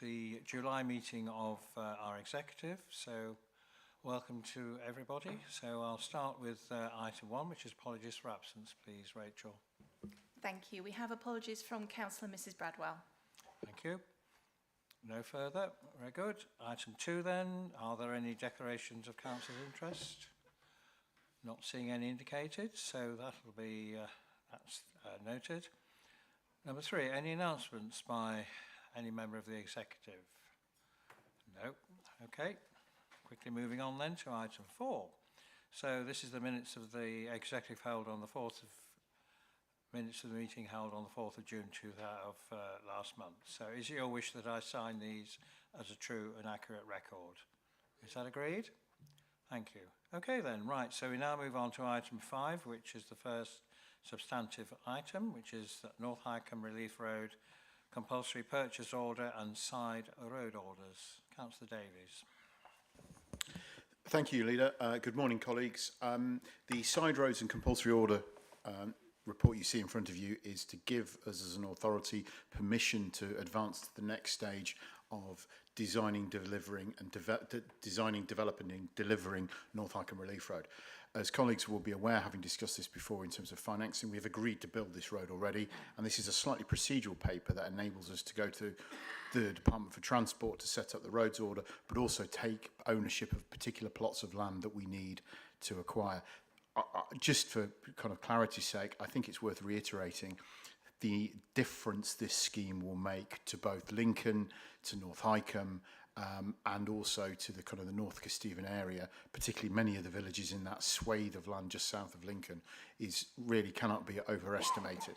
the July meeting of our executive. So welcome to everybody. So I'll start with item 1, which is apologies for absence, please, Rachel. Thank you. We have apologies from Councillor Mrs Bradwell. Thank you. No further. Very good. Item 2 then. Are there any declarations of council's interest? Not seeing any indicated, so that'll be that's noted. Number 3, any announcements by any member of the executive? No. Okay. Quickly moving on then to item 4. So this is the minutes of the executive held on the 4th of minutes of the meeting held on the 4th of June last month. So is it your wish that I sign these as a true and accurate record? Is that agreed? Thank you. Okay then, right, so we now move on to item 5, which is the first substantive item, which is North Highcombe Relief Road compulsory purchase order and side road orders. Councillor Davies. Thank you, Leader. Good morning, colleagues. The side roads and compulsory order report you see in front of you is to give us as an authority permission to advance to the next stage of designing, developing and delivering North Highcombe Relief Road. As colleagues will be aware, having discussed this before in terms of financing, we have agreed to build this road already, and this is a slightly procedural paper that enables us to go to the Department for Transport to set up the roads order, but also take ownership of particular plots of land that we need to acquire. Just for kind of clarity's sake, I think it's worth reiterating the difference this scheme will make to both Lincoln, to North Highcombe, and also to the kind of the North Kesteven area, particularly many of the villages in that swathe of land just south of Lincoln, is really cannot be overestimated.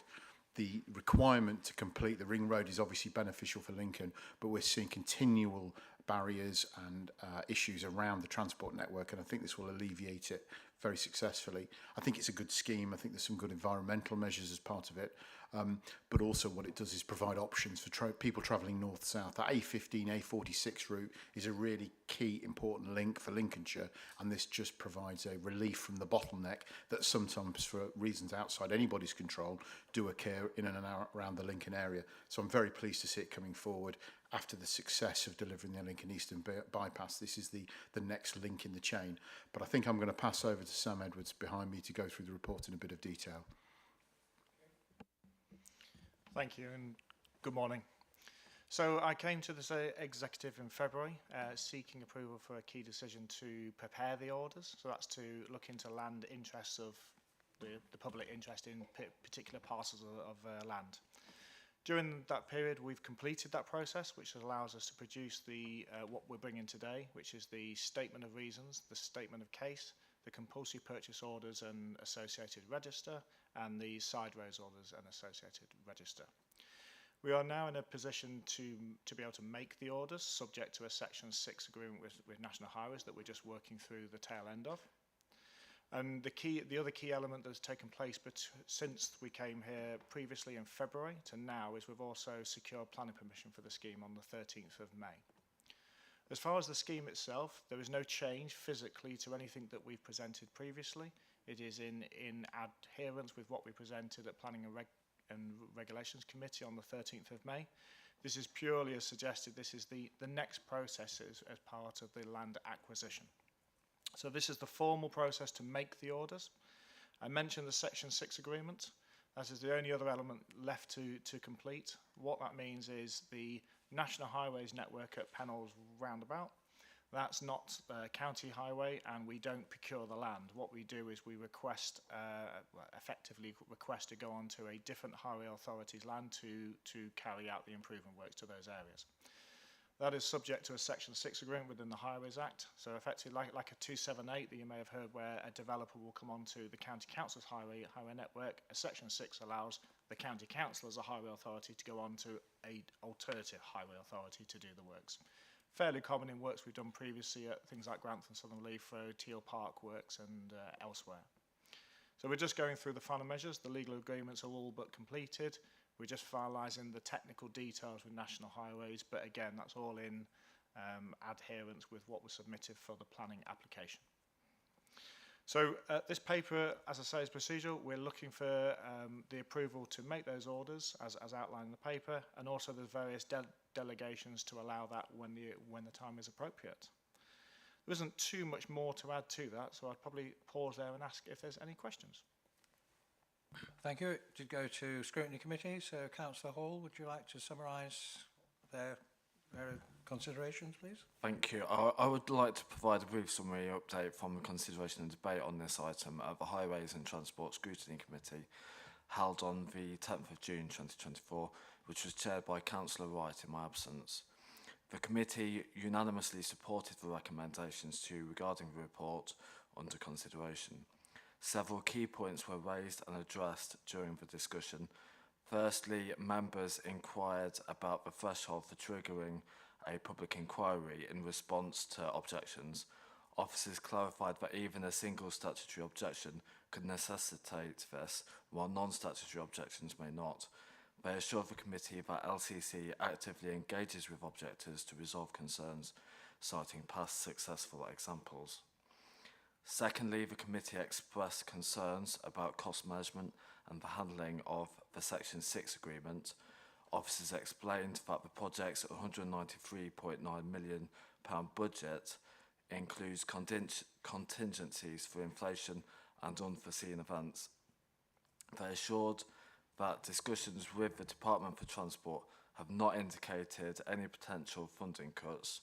The requirement to complete the ring road is obviously beneficial for Lincoln, but we're seeing continual barriers and issues around the transport network, and I think this will alleviate it very successfully. I think it's a good scheme. I think there's some good environmental measures as part of it, but also what it does is provide options for people travelling north-south. That A15, A46 route is a really key, important link for Lincolnshire, and this just provides a relief from the bottleneck that sometimes, for reasons outside anybody's control, do occur in and around the Lincoln area. So I'm very pleased to see it coming forward after the success of delivering the Lincoln Eastern bypass. This is the next link in the chain. But I think I'm going to pass over to Sam Edwards behind me to go through the report in a bit of detail. Thank you and good morning. So I came to this executive in February seeking approval for a key decision to prepare the orders. So that's to look into land interests of the public interest in particular parcels of land. During that period, we've completed that process, which allows us to produce the what we're bringing today, which is the statement of reasons, the statement of case, the compulsory purchase orders and associated register, and the side roads orders and associated register. We are now in a position to be able to make the orders, subject to a Section 6 agreement with National Highways that we're just working through the tail end of. And the other key element that's taken place since we came here previously in February to now is we've also secured planning permission for the scheme on the 13th of May. As far as the scheme itself, there is no change physically to anything that we've presented previously. It is in adherence with what we presented at Planning and Regulations Committee on the 13th of May. This is purely as suggested. This is the next process as part of the land acquisition. So this is the formal process to make the orders. I mentioned the Section 6 agreement. That is the only other element left to complete. What that means is the National Highways network at Pennell's roundabout. That's not a county highway, and we don't procure the land. What we do is we effectively request to go onto a different highway authority's land to carry out the improvement works to those areas. That is subject to a Section 6 agreement within the Highways Act. So effectively like a 278 that you may have heard where a developer will come onto the County Council's highway network, a Section 6 allows the County Council as a highway authority to go on to an alternative highway authority to do the works. Fairly common in works we've done previously at things like Grantham Southern Leaf Road, Teal Park works and elsewhere. So we're just going through the final measures. The legal agreements are all but completed. We're just finalising the technical details with National Highways, but again, that's all in adherence with what was submitted for the planning application. So this paper, as I say, is procedural. We're looking for the approval to make those orders as outlined in the paper, and also there's various delegations to allow that when the time is appropriate. There isn't too much more to add to that, so I'd probably pause there and ask if there's any questions. Thank you. It did go to Scrutiny Committee, so Councillor Hall, would you like to summarise their considerations, please? Thank you. I would like to provide a brief summary update from the consideration and debate on this item at the Highways and Transport Scrutiny Committee held on the 10th of June 2024, which was chaired by Councillor Wright in my absence. The committee unanimously supported the recommendations regarding the report under consideration. Several key points were raised and addressed during the discussion. Firstly, members inquired about the threshold for triggering a public inquiry in response to objections. Officers clarified that even a single statutory objection could necessitate this, while non-statutory objections may not. They assured the committee that LCC actively engages with objectors to resolve concerns, citing past successful examples. Secondly, the committee expressed concerns about cost management and the handling of the Section 6 agreement. Officers explained that the project's £193.9 million budget includes contingencies for inflation and unforeseen events. They assured that discussions with the Department for Transport have not indicated any potential funding cuts.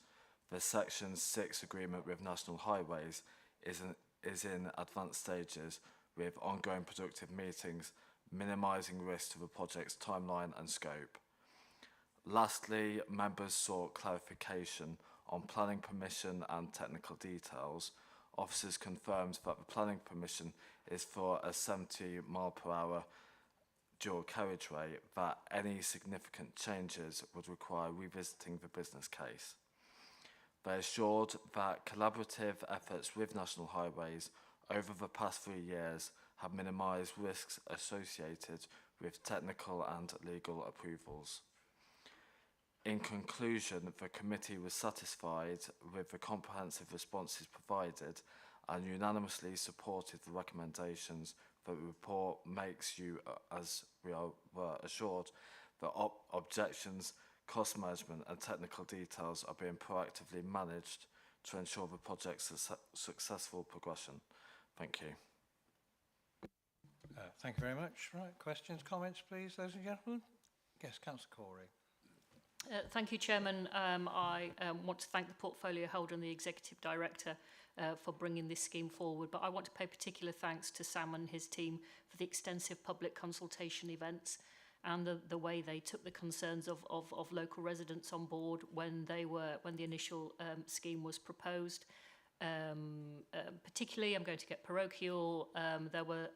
The Section 6 agreement with National Highways is in advanced stages, with ongoing productive meetings, minimising risk to the project's timeline and scope. Lastly, members sought clarification on planning permission and technical details. Officers confirmed that the planning permission is for a 70 mph dual carriageway, that any significant changes would require revisiting the business case. They assured that collaborative efforts with National Highways over the past 3 years have minimised risks associated with technical and legal approvals. In conclusion, the committee was satisfied with the comprehensive responses provided and unanimously supported the recommendations that the report makes you, as were assured, that objections, cost management and technical details are being proactively managed to ensure the project's successful progression. Thank you. Thank you very much. Right, questions, comments, please, ladies and gentlemen? Yes, Councillor Corey. Thank you, Chairman. I want to thank the portfolio holder and the Executive Director for bringing this scheme forward, but I want to pay particular thanks to Sam and his team for the extensive public consultation events and the way they took the concerns of local residents on board when the initial scheme was proposed. Particularly, I'm going to get parochial, there were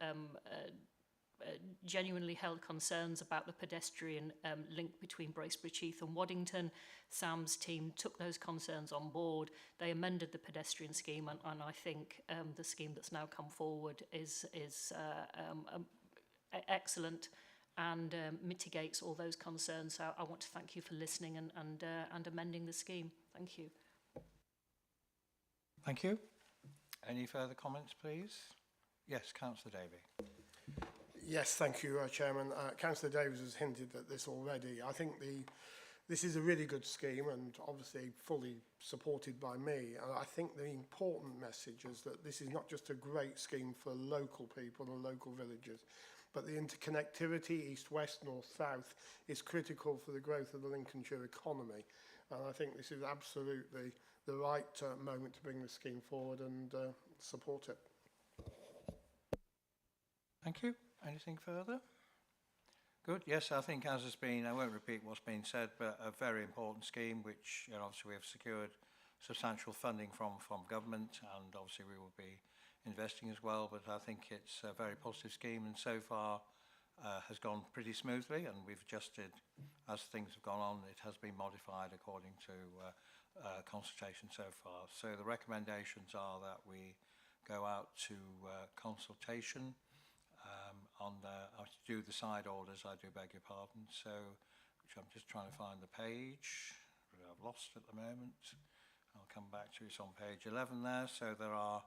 genuinely held concerns about the pedestrian link between Bracebridge Heath and Waddington. Sam's team took those concerns on board. They amended the pedestrian scheme, and I think the scheme that's now come forward is excellent and mitigates all those concerns. So I want to thank you for listening and amending the scheme. Thank you. Thank you. Any further comments, please? Yes, Councillor Davey. Yes, thank you, Chairman. Councillor Davies has hinted at this already. I think this is a really good scheme and obviously fully supported by me. And I think the important message is that this is not just a great scheme for local people and local villages, but the interconnectivity east-west, north-south is critical for the growth of the Lincolnshire economy. And I think this is absolutely the right moment to bring the scheme forward and support it. Thank you. Anything further? Good. Yes, I think as has been, I won't repeat what's been said, but a very important scheme which obviously we have secured substantial funding from government, and obviously we will be investing as well, but I think it's a very positive scheme, and so far has gone pretty smoothly, and we've adjusted as things have gone on. It has been modified according to consultation so far. So the recommendations are that we go out to consultation I do the side orders, I do beg your pardon, so which I'm just trying to find the page, which I've lost at the moment. I'll come back to it. It's on page 11 there, so there are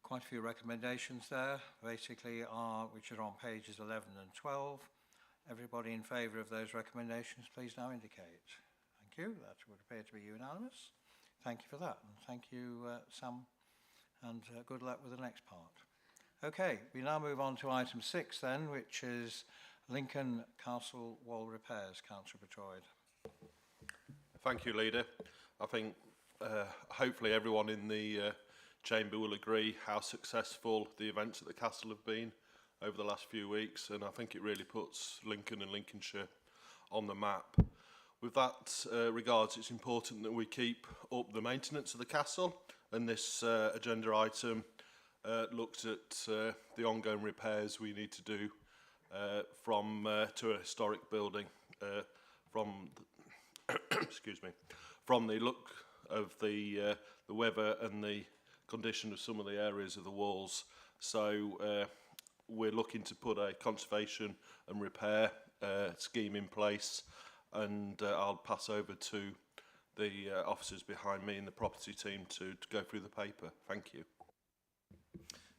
quite a few recommendations there, basically which are on pages 11 and 12. Everybody in favour of those recommendations, please now indicate. Thank you. That would appear to be unanimous. Thank you for that. And thank you, Sam, and good luck with the next part. Okay, we now move on to item 6 then, which is Lincoln Castle wall repairs. Councillor Bertroyd. Thank you, Leader. I think hopefully everyone in the chamber will agree how successful the events at the castle have been over the last few weeks, and I think it really puts Lincoln and Lincolnshire on the map. With that regards, it's important that we keep up the maintenance of the castle, and this agenda item looks at the ongoing repairs we need to do to a historic building from excuse me, from the look of the weather and the condition of some of the areas of the walls. So we're looking to put a conservation and repair scheme in place, and I'll pass over to the officers behind me in the property team to go through the paper. Thank you.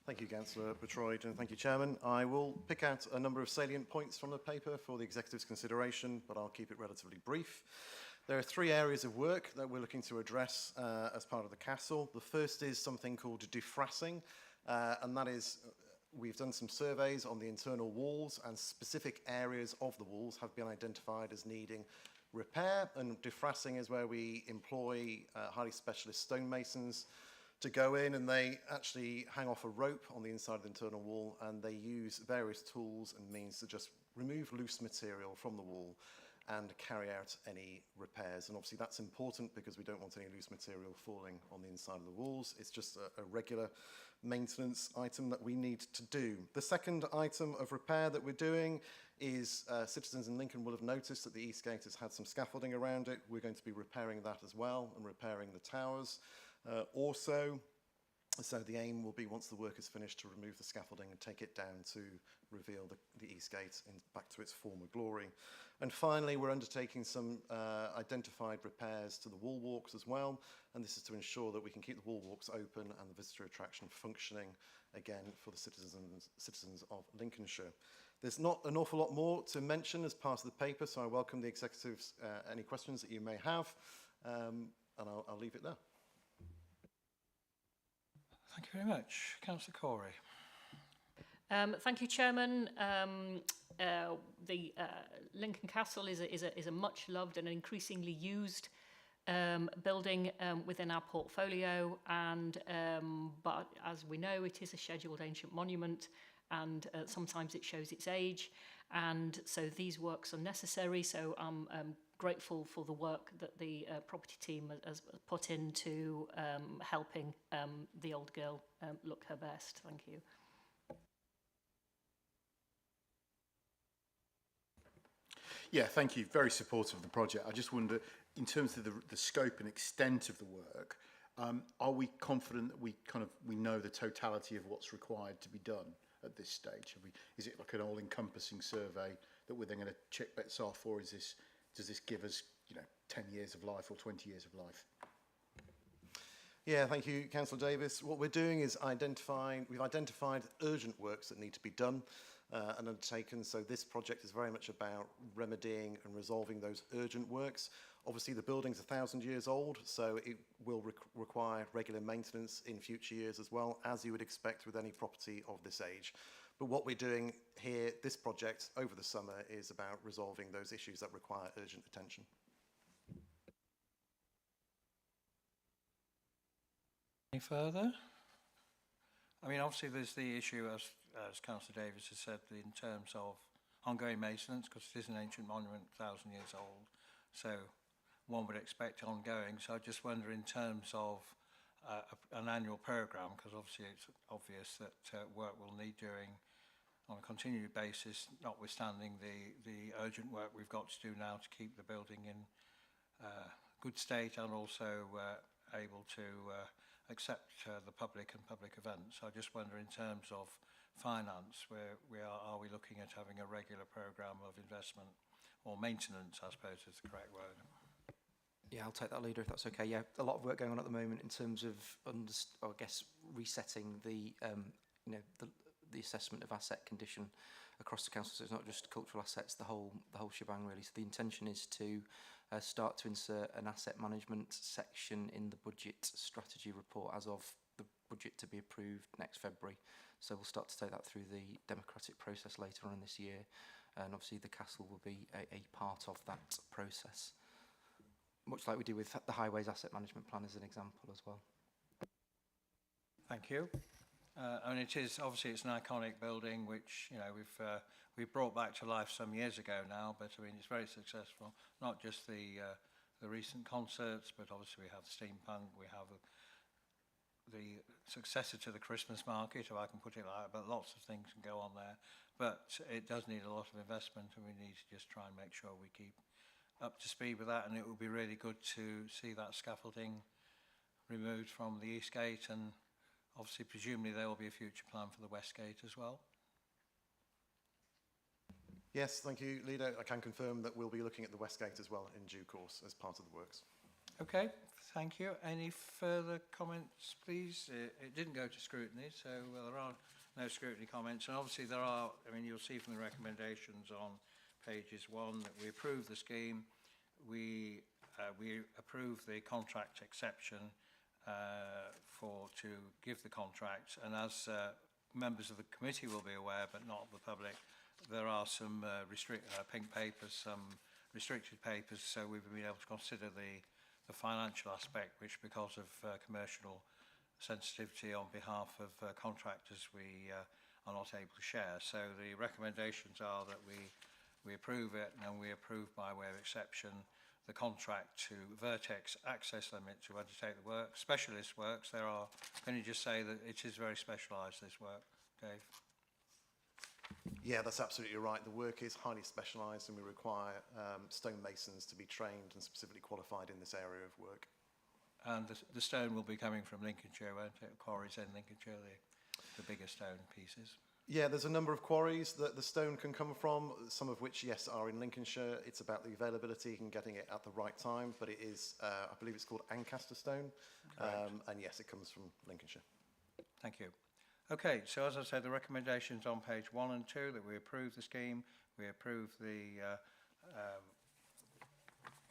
Thank you, Councillor Bertroyd, and thank you, Chairman. I will pick out a number of salient points from the paper for the Executive's consideration, but I'll keep it relatively brief. There are 3 areas of work that we're looking to address as part of the castle. The first is something called defrassing, and that is we've done some surveys on the internal walls, and specific areas of the walls have been identified as needing repair, and defrassing is where we employ highly specialist stonemasons to go in, and they actually hang off a rope on the inside of the internal wall, and they use various tools and means to just remove loose material from the wall and carry out any repairs. And obviously that's important because we don't want any loose material falling on the inside of the walls. It's just a regular maintenance item that we need to do. The second item of repair that we're doing is citizens in Lincoln will have noticed that the East Gate has had some scaffolding around it. We're going to be repairing that as well and repairing the towers. Also, so the aim will be, once the work is finished, to remove the scaffolding and take it down to reveal the East Gate back to its former glory. And finally, we're undertaking some identified repairs to the wall walks as well, and this is to ensure that we can keep the wall walks open and the visitor attraction functioning again for the citizens of Lincolnshire. There's not an awful lot more to mention as part of the paper, so I welcome the Executive's any questions that you may have, and I'll leave it there. Thank you very much. Councillor Corey. Thank you, Chairman. The Lincoln Castle is a much loved and increasingly used building within our portfolio, and but as we know, it is a scheduled ancient monument, and sometimes it shows its age, and so these works are necessary. So I'm grateful for the work that the property team has put into helping the old girl look her best. Thank you. Yeah, thank you. Very supportive of the project. I just wonder, in terms of the scope and extent of the work, are we confident that we know the totality of what's required to be done at this stage? Is it like an all-encompassing survey that we're then going to check bits off, or does this give us 10 years of life or 20 years of life? Yeah, thank you, Councillor Davis. What we're doing is we've identified urgent works that need to be done and undertaken. So this project is very much about remedying and resolving those urgent works. Obviously, the building's 1,000 years old, so it will require regular maintenance in future years as well, as you would expect with any property of this age. But what we're doing here, this project over the summer, is about resolving those issues that require urgent attention. Any further? I mean, obviously there's the issue, as Councillor Davis has said, in terms of ongoing maintenance, because it is an ancient monument, 1,000 years old, so one would expect ongoing. So I just wonder, in terms of an annual programme, because obviously it's obvious that work will need doing on a continued basis, notwithstanding the urgent work we've got to do now to keep the building in good state and also able to accept the public and public events. I just wonder, in terms of finance, are we looking at having a regular programme of investment, or maintenance, I suppose is the correct word? Yeah, I'll take that, Leader, if that's okay. Yeah, a lot of work going on at the moment in terms of, resetting the assessment of asset condition across the council. So it's not just cultural assets, the whole shebang really. So the intention is to start to insert an asset management section in the budget strategy report as of the budget to be approved next February. So we'll start to take that through the democratic process later on in this year, and obviously the castle will be a part of that process, much like we do with the Highways Asset Management Plan as an example as well. Thank you. And it is obviously it's an iconic building which we've brought back to life some years ago now, but I mean it's very successful. Not just the recent concerts, but obviously we have the steampunk, we have the successor to the Christmas market, if I can put it like that, but lots of things can go on there. But it does need a lot of investment, and we need to just try and make sure we keep up to speed with that. And it would be really good to see that scaffolding removed from the East Gate, and obviously presumably there will be a future plan for the West Gate as well. Yes, thank you, Leader. I can confirm that we'll be looking at the West Gate as well in due course as part of the works. Okay, thank you. Any further comments, please? It didn't go to scrutiny, so there are no scrutiny comments. And obviously there are, I mean, you'll see from the recommendations on pages 1 that we approve the scheme. We approve the contract exception to give the contract. And as members of the committee will be aware, but not the public, there are some pink papers, some restricted papers, so we've been able to consider the financial aspect, which because of commercial sensitivity on behalf of contractors we are not able to share. So the recommendations are that we approve it, and we approve by way of exception the contract to Vertex Access Limit to undertake the work. Specialist works, can you just say that it is very specialised, this work, Dave? Yeah, that's absolutely right. The work is highly specialised, and we require stonemasons to be trained and specifically qualified in this area of work. And the stone will be coming from Lincolnshire, won't it? Quarries in Lincolnshire, the bigger stone pieces. Yeah, there's a number of quarries that the stone can come from, some of which, yes, are in Lincolnshire. It's about the availability and getting it at the right time, but it is, I believe it's called Ancaster stone, and yes, it comes from Lincolnshire. Thank you. Okay, so as I said, the recommendations on page 1 and 2 that we approve the scheme, we approve the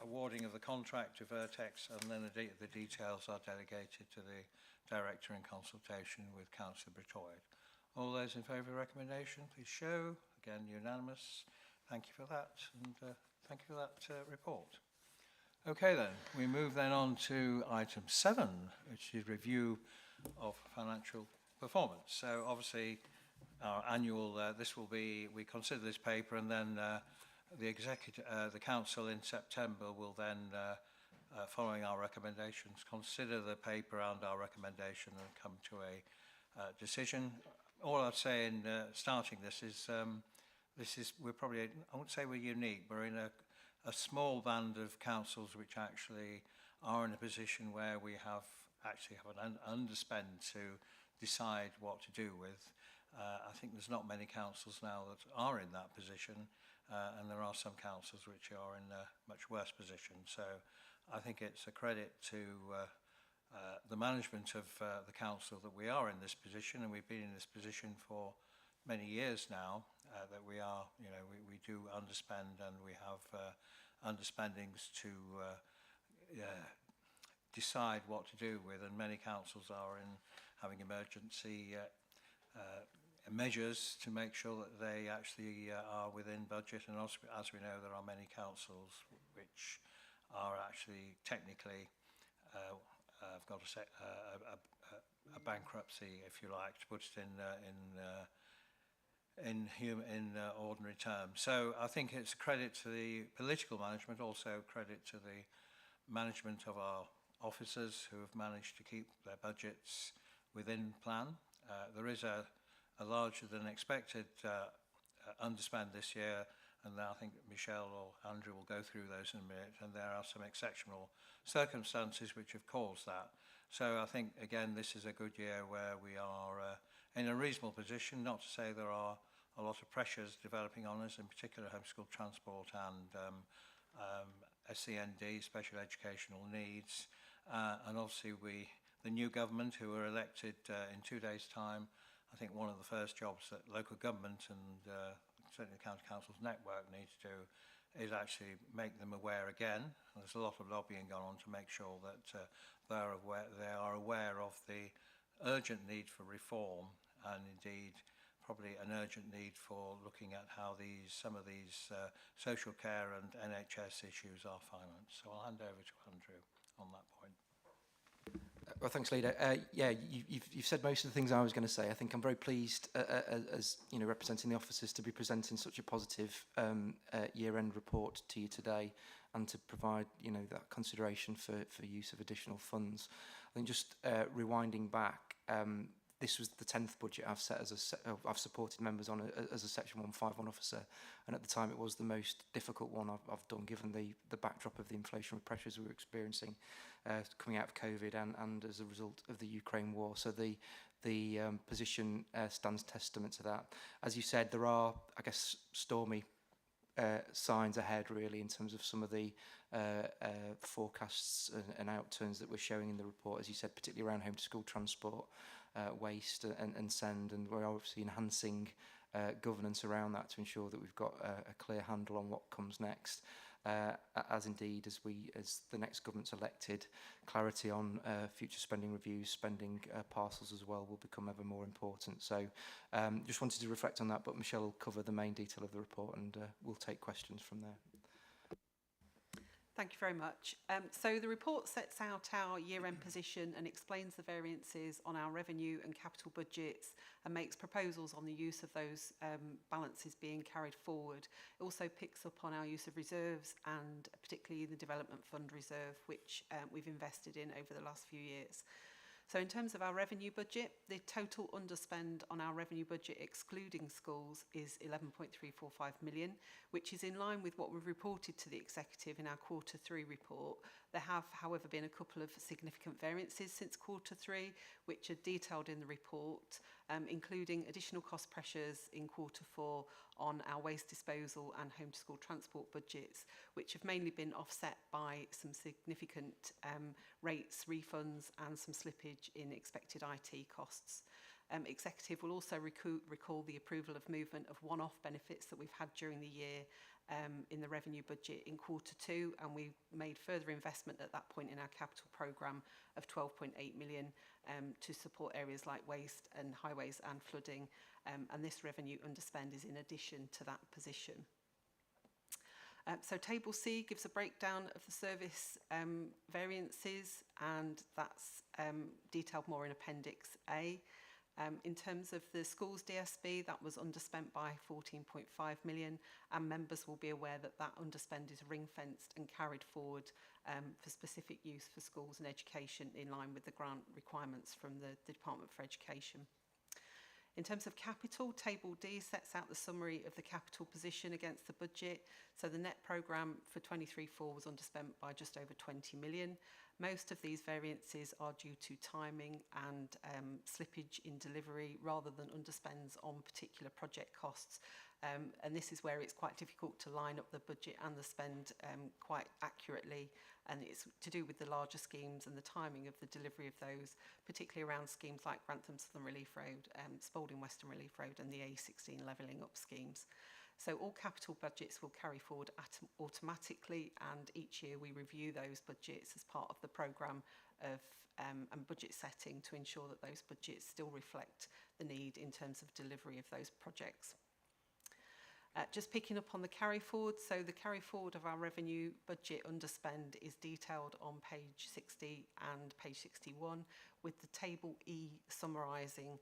awarding of the contract to Vertex, and then the details are delegated to the Director in consultation with Councillor Bertoyd. All those in favour of the recommendation, please show. Again, unanimous. Thank you for that, and thank you for that report. Okay then, we move then on to item 7, which is review of financial performance. So obviously our annual, we consider this paper, and then the council in September will then, following our recommendations, consider the paper and our recommendation and come to a decision. All I'd say in starting this is we're probably, I won't say we're unique, we're in a small band of councils which actually are in a position where we have an underspend to decide what to do with. I think there's not many councils now that are in that position, and there are some councils which are in a much worse position. So I think it's a credit to the management of the council that we are in this position, and we've been in this position for many years now, that we are, we do underspend, and we have underspendings to decide what to do with, and many councils are in having emergency measures to make sure that they actually are within budget. And also, as we know, there are many councils which are actually technically I've got to say a bankruptcy, if you like, to put it in ordinary terms. So I think it's a credit to the political management, also credit to the management of our officers who have managed to keep their budgets within plan. There is a larger than expected underspend this year, and I think Michelle or Andrew will go through those in a minute, and there are some exceptional circumstances which have caused that. So I think, again, this is a good year where we are in a reasonable position, not to say there are a lot of pressures developing on us, in particular homeschool transport and SEND, special educational needs, and obviously the new government who were elected in 2 days' time. I think one of the first jobs that local government and certainly the County Council's network needs to do is actually make them aware again. There's a lot of lobbying going on to make sure that they are aware of the urgent need for reform, and indeed probably an urgent need for looking at how some of these social care and NHS issues are financed. So I'll hand over to Andrew on that point. Well, thanks, Leader. Yeah, you've said most of the things I was going to say. I think I'm very pleased, as you know, representing the officers, to be presenting such a positive year-end report to you today, and to provide, you know, that consideration for use of additional funds. I think just rewinding back, this was the 10th budget I've set I've supported members on as a Section 151 officer, and at the time it was the most difficult one I've done, given the backdrop of the inflationary pressures we were experiencing coming out of COVID and as a result of the Ukraine war. So the position stands testament to that. As you said, there are, I guess, stormy signs ahead, really, in terms of some of the forecasts and outturns that we're showing in the report, as you said, particularly around home to school transport, waste and send, and we're obviously enhancing governance around that to ensure that we've got a clear handle on what comes next. As indeed, as the next government's elected, clarity on future spending reviews, spending parcels as well, will become ever more important. So just wanted to reflect on that, but Michelle will cover the main detail of the report, and we'll take questions from there. Thank you very much. So the report sets out our year-end position and explains the variances on our revenue and capital budgets, and makes proposals on the use of those balances being carried forward. It also picks up on our use of reserves, and particularly the Development Fund Reserve, which we've invested in over the last few years. So in terms of our revenue budget, the total underspend on our revenue budget excluding schools is 11.345 million, which is in line with what we've reported to the Executive in our Q3 report. There have, however, been a couple of significant variances since Q3, which are detailed in the report, including additional cost pressures in Q4 on our waste disposal and home to school transport budgets, which have mainly been offset by some significant rates, refunds, and some slippage in expected IT costs. Executive will also recall the approval of movement of one-off benefits that we've had during the year in the revenue budget in Q2, and we made further investment at that point in our capital programme of 12.8 million to support areas like waste and highways and flooding, and this revenue underspend is in addition to that position. So Table C gives a breakdown of the service variances, and that's detailed more in Appendix A. In terms of the schools DSB, that was underspent by 14.5 million, and members will be aware that that underspend is ring-fenced and carried forward for specific use for schools and education in line with the grant requirements from the Department for Education. In terms of capital, Table D sets out the summary of the capital position against the budget. So the net programme for 23-24 was underspent by just over 20 million. Most of these variances are due to timing and slippage in delivery rather than underspends on particular project costs. And this is where it's quite difficult to line up the budget and the spend quite accurately, and it's to do with the larger schemes and the timing of the delivery of those, particularly around schemes like Grantham Southern Relief Road, Spalding Western Relief Road and the A16 levelling up schemes. So all capital budgets will carry forward automatically, and each year we review those budgets as part of the programme of and budget setting to ensure that those budgets still reflect the need in terms of delivery of those projects. Just picking up on the carry forward, so the carry forward of our revenue budget underspend is detailed on page 60 and page 61, with the Table E summarising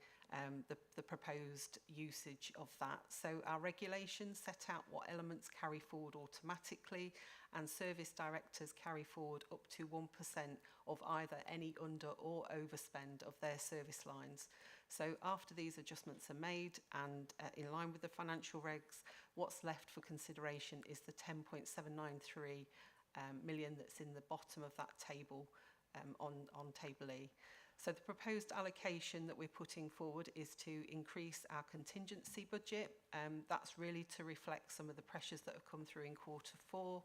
the proposed usage of that. So our regulations set out what elements carry forward automatically, and service directors carry forward up to 1% of either any under or overspend of their service lines. So after these adjustments are made and in line with the financial regs, what's left for consideration is the 10.793 million that's in the bottom of that table on Table E. So the proposed allocation that we're putting forward is to increase our contingency budget. That's really to reflect some of the pressures that have come through in Q4.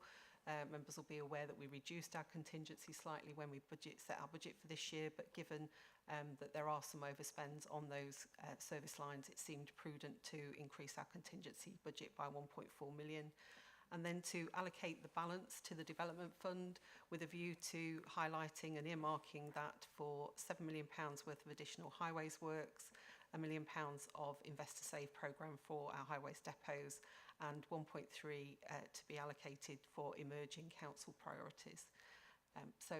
Members will be aware that we reduced our contingency slightly when we set our budget for this year, but given that there are some overspends on those service lines, it seemed prudent to increase our contingency budget by 1.4 million. and then to allocate the balance to the development fund with a view to highlighting and earmarking that for £7 million worth of additional highways works, £1 million of Investor Save programme for our highways depots, and 1.3 to be allocated for emerging council priorities. So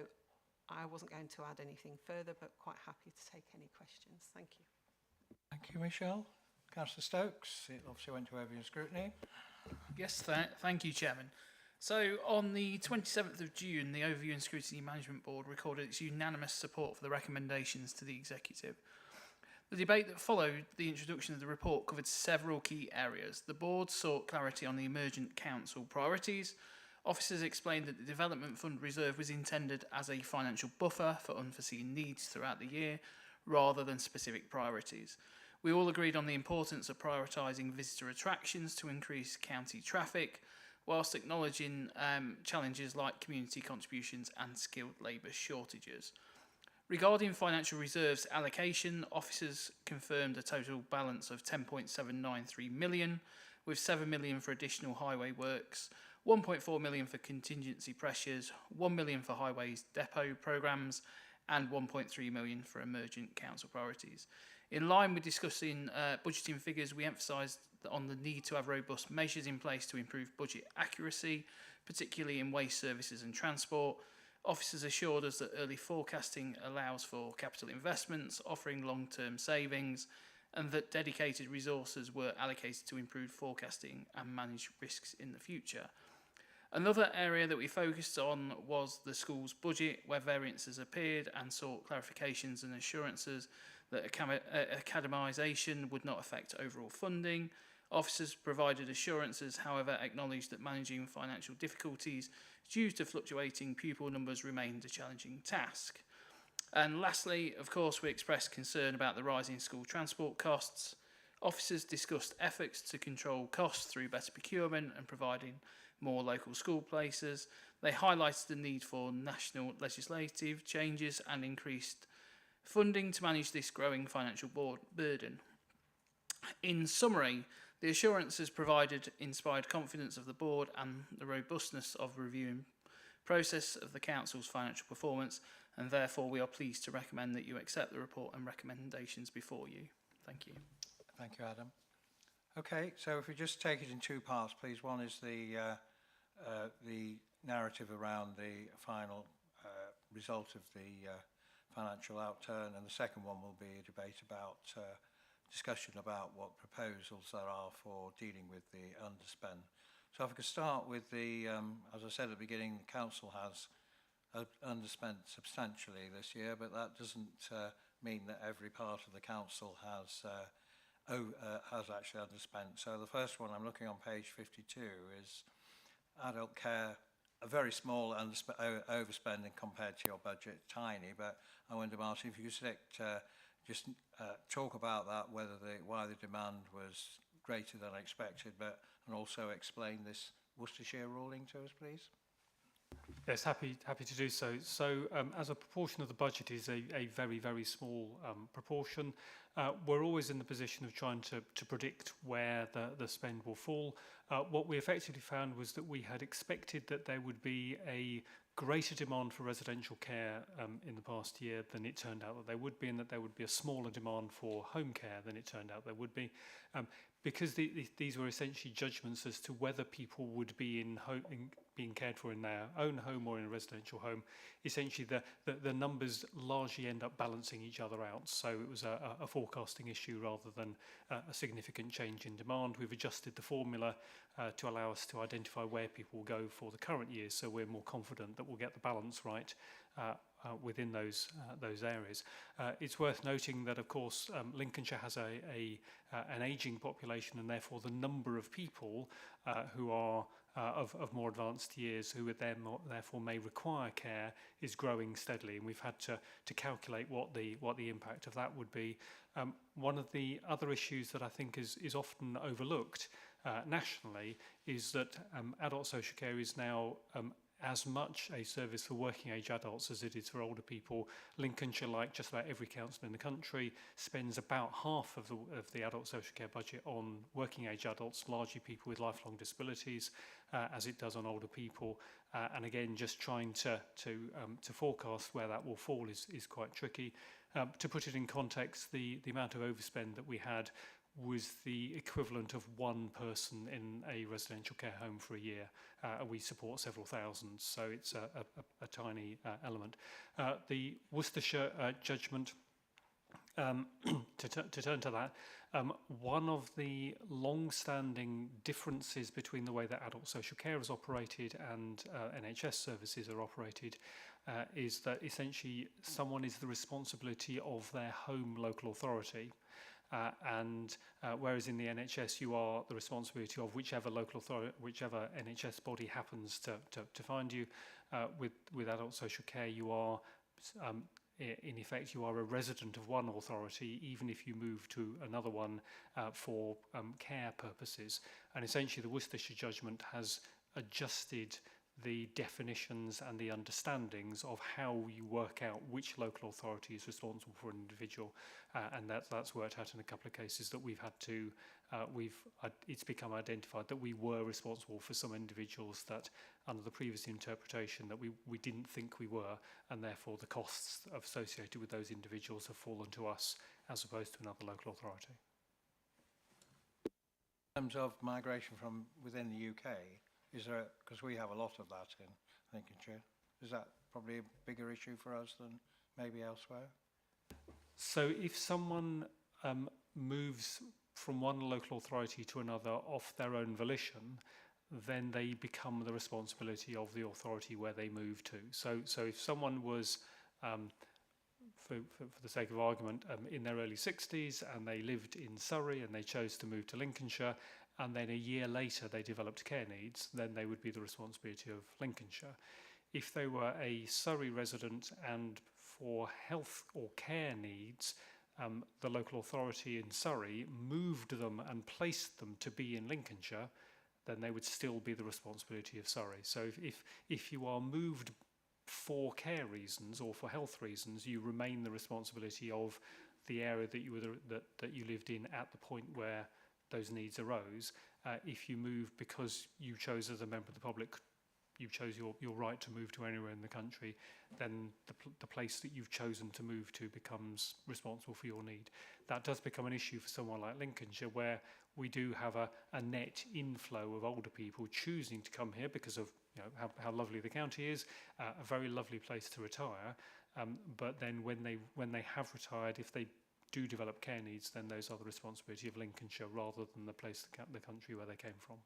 I wasn't going to add anything further, but quite happy to take any questions. Thank you. Thank you, Michelle. Councillor Stokes, it obviously went to overview and scrutiny. Yes, thank you, Chairman. So on the 27th of June, the Overview and Scrutiny Management Board recorded its unanimous support for the recommendations to the Executive. The debate that followed the introduction of the report covered several key areas. The board sought clarity on the emergent council priorities. Officers explained that the Development Fund Reserve was intended as a financial buffer for unforeseen needs throughout the year, rather than specific priorities. We all agreed on the importance of prioritising visitor attractions to increase county traffic, whilst acknowledging challenges like community contributions and skilled labour shortages. Regarding financial reserves allocation, officers confirmed a total balance of 10.793 million, with 7 million for additional highway works, 1.4 million for contingency pressures, 1 million for highways depot programmes, and 1.3 million for emergent council priorities. In line with discussing budgeting figures, we emphasised on the need to have robust measures in place to improve budget accuracy, particularly in waste services and transport. Officers assured us that early forecasting allows for capital investments, offering long-term savings, and that dedicated resources were allocated to improve forecasting and manage risks in the future. Another area that we focused on was the school's budget, where variances appeared, and sought clarifications and assurances that academisation would not affect overall funding. Officers provided assurances, however, acknowledged that managing financial difficulties due to fluctuating pupil numbers remained a challenging task. And lastly, of course, we expressed concern about the rising school transport costs. Officers discussed efforts to control costs through better procurement and providing more local school places. They highlighted the need for national legislative changes and increased funding to manage this growing financial burden. In summary, the assurances provided inspired confidence of the board and the robustness of the reviewing process of the council's financial performance, and therefore we are pleased to recommend that you accept the report and recommendations before you. Thank you. Thank you, Adam. Okay, so if we just take it in two parts, please. One is the narrative around the final result of the financial outturn, and the second one will be a debate about discussion about what proposals there are for dealing with the underspend. So if I could start with the, as I said at the beginning, the council has underspent substantially this year, but that doesn't mean that every part of the council has actually underspent. So the first one I'm looking on page 52 is adult care, a very small overspending compared to your budget, tiny, but I wonder, Martin, if you could just talk about that, why the demand was greater than expected, and also explain this Worcestershire ruling to us, please. Yes, happy to do so. So as a proportion of the budget is a very, very small proportion. We're always in the position of trying to predict where the spend will fall. What we effectively found was that we had expected that there would be a greater demand for residential care in the past year than it turned out that there would be, and that there would be a smaller demand for home care than it turned out there would be. Because these were essentially judgments as to whether people would be being cared for in their own home or in a residential home, essentially the numbers largely end up balancing each other out. So it was a forecasting issue rather than a significant change in demand. We've adjusted the formula to allow us to identify where people will go for the current year, so we're more confident that we'll get the balance right within those areas. It's worth noting that, of course, Lincolnshire has an ageing population, and therefore the number of people who are of more advanced years who therefore may require care is growing steadily, and we've had to calculate what the impact of that would be. One of the other issues that I think is often overlooked nationally is that adult social care is now as much a service for working age adults as it is for older people. Lincolnshire, like just about every council in the country, spends about half of the adult social care budget on working age adults, largely people with lifelong disabilities, as it does on older people. And again, just trying to forecast where that will fall is quite tricky. To put it in context, the amount of overspend that we had was the equivalent of one person in a residential care home for a year. We support several thousand, so it's a tiny element. The Worcestershire judgment, to turn to that, one of the long-standing differences between the way that adult social care is operated and NHS services are operated is that essentially someone is the responsibility of their home local authority. And whereas in the NHS you are the responsibility of whichever local authority, whichever NHS body happens to find you, with adult social care you are, in effect, you are a resident of one authority, even if you move to another one for care purposes. And essentially the Worcestershire judgment has adjusted the definitions and the understandings of how you work out which local authority is responsible for an individual, and that's worked out in a couple of cases that we've had to, it's become identified that we were responsible for some individuals that under the previous interpretation that we didn't think we were, and therefore the costs associated with those individuals have fallen to us as opposed to another local authority. In terms of migration from within the UK, is there, because we have a lot of that in Lincolnshire, is that probably a bigger issue for us than maybe elsewhere? So if someone moves from one local authority to another off their own volition, then they become the responsibility of the authority where they move to. So if someone was, for the sake of argument, in their early 60s and they lived in Surrey and they chose to move to Lincolnshire, and then a year later they developed care needs, then they would be the responsibility of Lincolnshire. If they were a Surrey resident and for health or care needs, the local authority in Surrey moved them and placed them to be in Lincolnshire, then they would still be the responsibility of Surrey. So if you are moved for care reasons or for health reasons, you remain the responsibility of the area that you were that you lived in at the point where those needs arose. If you move because you chose as a member of the public, you chose your right to move to anywhere in the country, then the place that you've chosen to move to becomes responsible for your need. That does become an issue for someone like Lincolnshire, where we do have a net inflow of older people choosing to come here because of how lovely the county is, a very lovely place to retire. But then when they have retired, if they do develop care needs, then those are the responsibility of Lincolnshire rather than the place, the country where they came from.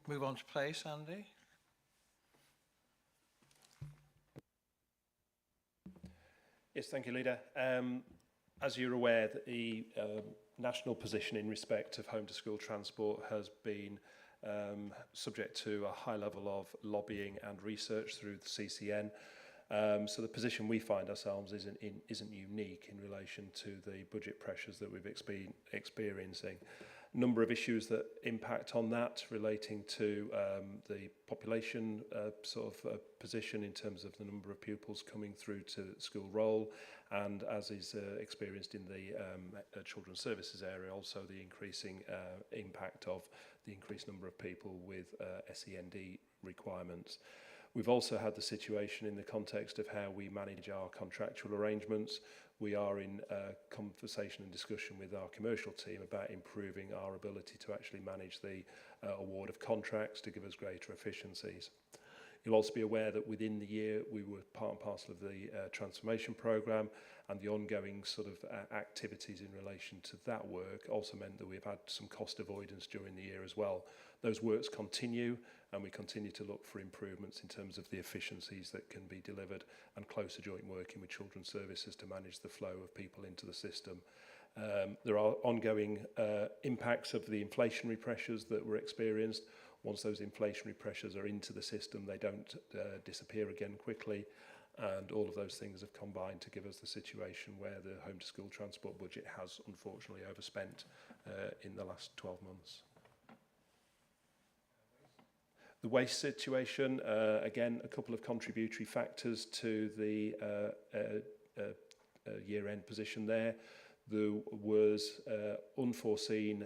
Move on to place, Andy. Yes, thank you, Leader. As you're aware, the national position in respect of home to school transport has been subject to a high level of lobbying and research through the CCN. So the position we find ourselves isn't unique in relation to the budget pressures that we've experiencing. A number of issues that impact on that relating to the population position in terms of the number of pupils coming through to school roll, and as is experienced in the children's services area, also the increasing impact of the increased number of people with SEND requirements. We've also had the situation in the context of how we manage our contractual arrangements. We are in conversation and discussion with our commercial team about improving our ability to actually manage the award of contracts to give us greater efficiencies. You'll also be aware that within the year we were part and parcel of the transformation programme, and the ongoing activities in relation to that work also meant that we've had some cost avoidance during the year as well. Those works continue, and we continue to look for improvements in terms of the efficiencies that can be delivered and closer joint working with children's services to manage the flow of people into the system. There are ongoing impacts of the inflationary pressures that were experienced. Once those inflationary pressures are into the system, they don't disappear again quickly. And all of those things have combined to give us the situation where the home to school transport budget has unfortunately overspent in the last 12 months. The waste situation, again, a couple of contributory factors to the year-end position there. There was unforeseen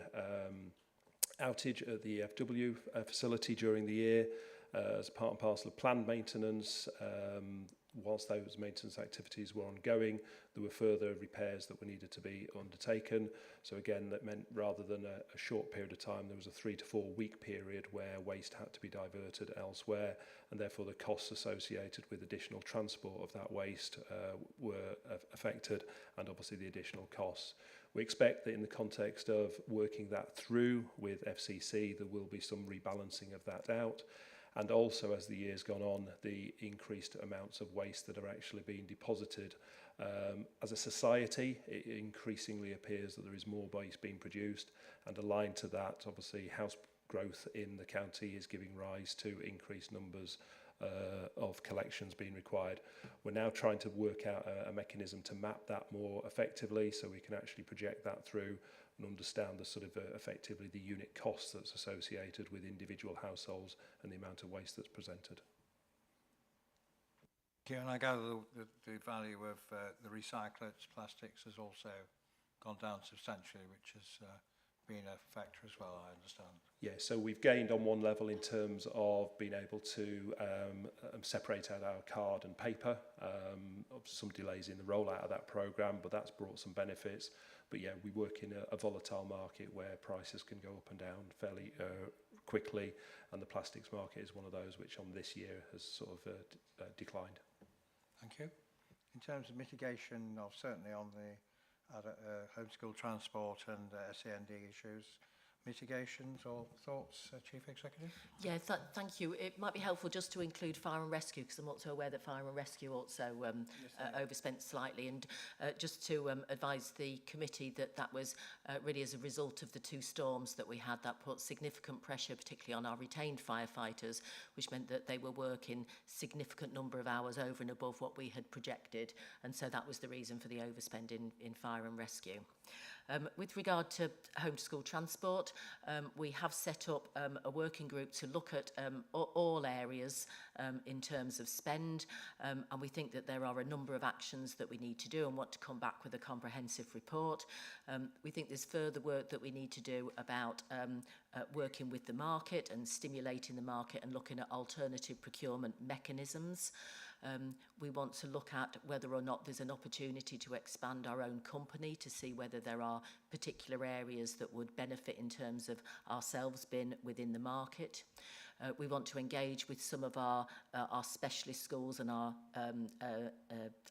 outage at the EFW facility during the year as part and parcel of planned maintenance. Whilst those maintenance activities were ongoing, there were further repairs that were needed to be undertaken. So again, that meant rather than a short period of time, there was a 3 to 4 week period where waste had to be diverted elsewhere, and therefore the costs associated with additional transport of that waste were affected, and obviously the additional costs. We expect that in the context of working that through with FCC, there will be some rebalancing of that out. And also, as the year's gone on, the increased amounts of waste that are actually being deposited. As a society, it increasingly appears that there is more waste being produced, and aligned to that, obviously, house growth in the county is giving rise to increased numbers of collections being required. We're now trying to work out a mechanism to map that more effectively, so we can actually project that through and understand the sort of effectively the unit cost that's associated with individual households and the amount of waste that's presented. And I gather the value of the recycled plastics has also gone down substantially, which has been a factor as well, I understand. Yeah, so we've gained on one level in terms of being able to separate out our card and paper. Some delays in the rollout of that programme, but that's brought some benefits. But yeah, we work in a volatile market where prices can go up and down fairly quickly, and the plastics market is one of those which on this year has sort of declined. Thank you. In terms of mitigation of certainly on the homeschool transport and SEND issues, mitigations or thoughts, Chief Executive? Yeah, thank you. It might be helpful just to include fire and rescue, because I'm also aware that fire and rescue also overspent slightly, and just to advise the committee that that was really as a result of the 2 storms that we had. That put significant pressure particularly on our retained firefighters, which meant that they were working significant number of hours over and above what we had projected, and so that was the reason for the overspend in fire and rescue. With regard to home to school transport, we have set up a working group to look at all areas in terms of spend, and we think that there are a number of actions that we need to do and want to come back with a comprehensive report. We think there's further work that we need to do about working with the market and stimulating the market and looking at alternative procurement mechanisms. We want to look at whether or not there's an opportunity to expand our own company to see whether there are particular areas that would benefit in terms of ourselves being within the market. We want to engage with some of our specialist schools and our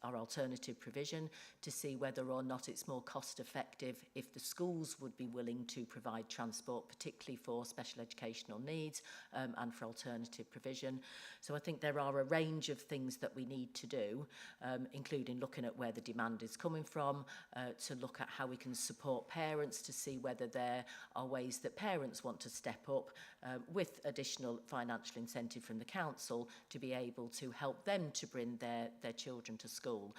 alternative provision to see whether or not it's more cost effective if the schools would be willing to provide transport, particularly for special educational needs and for alternative provision. So I think there are a range of things that we need to do, including looking at where the demand is coming from, to look at how we can support parents to see whether there are ways that parents want to step up with additional financial incentive from the council to be able to help them to bring their children to school.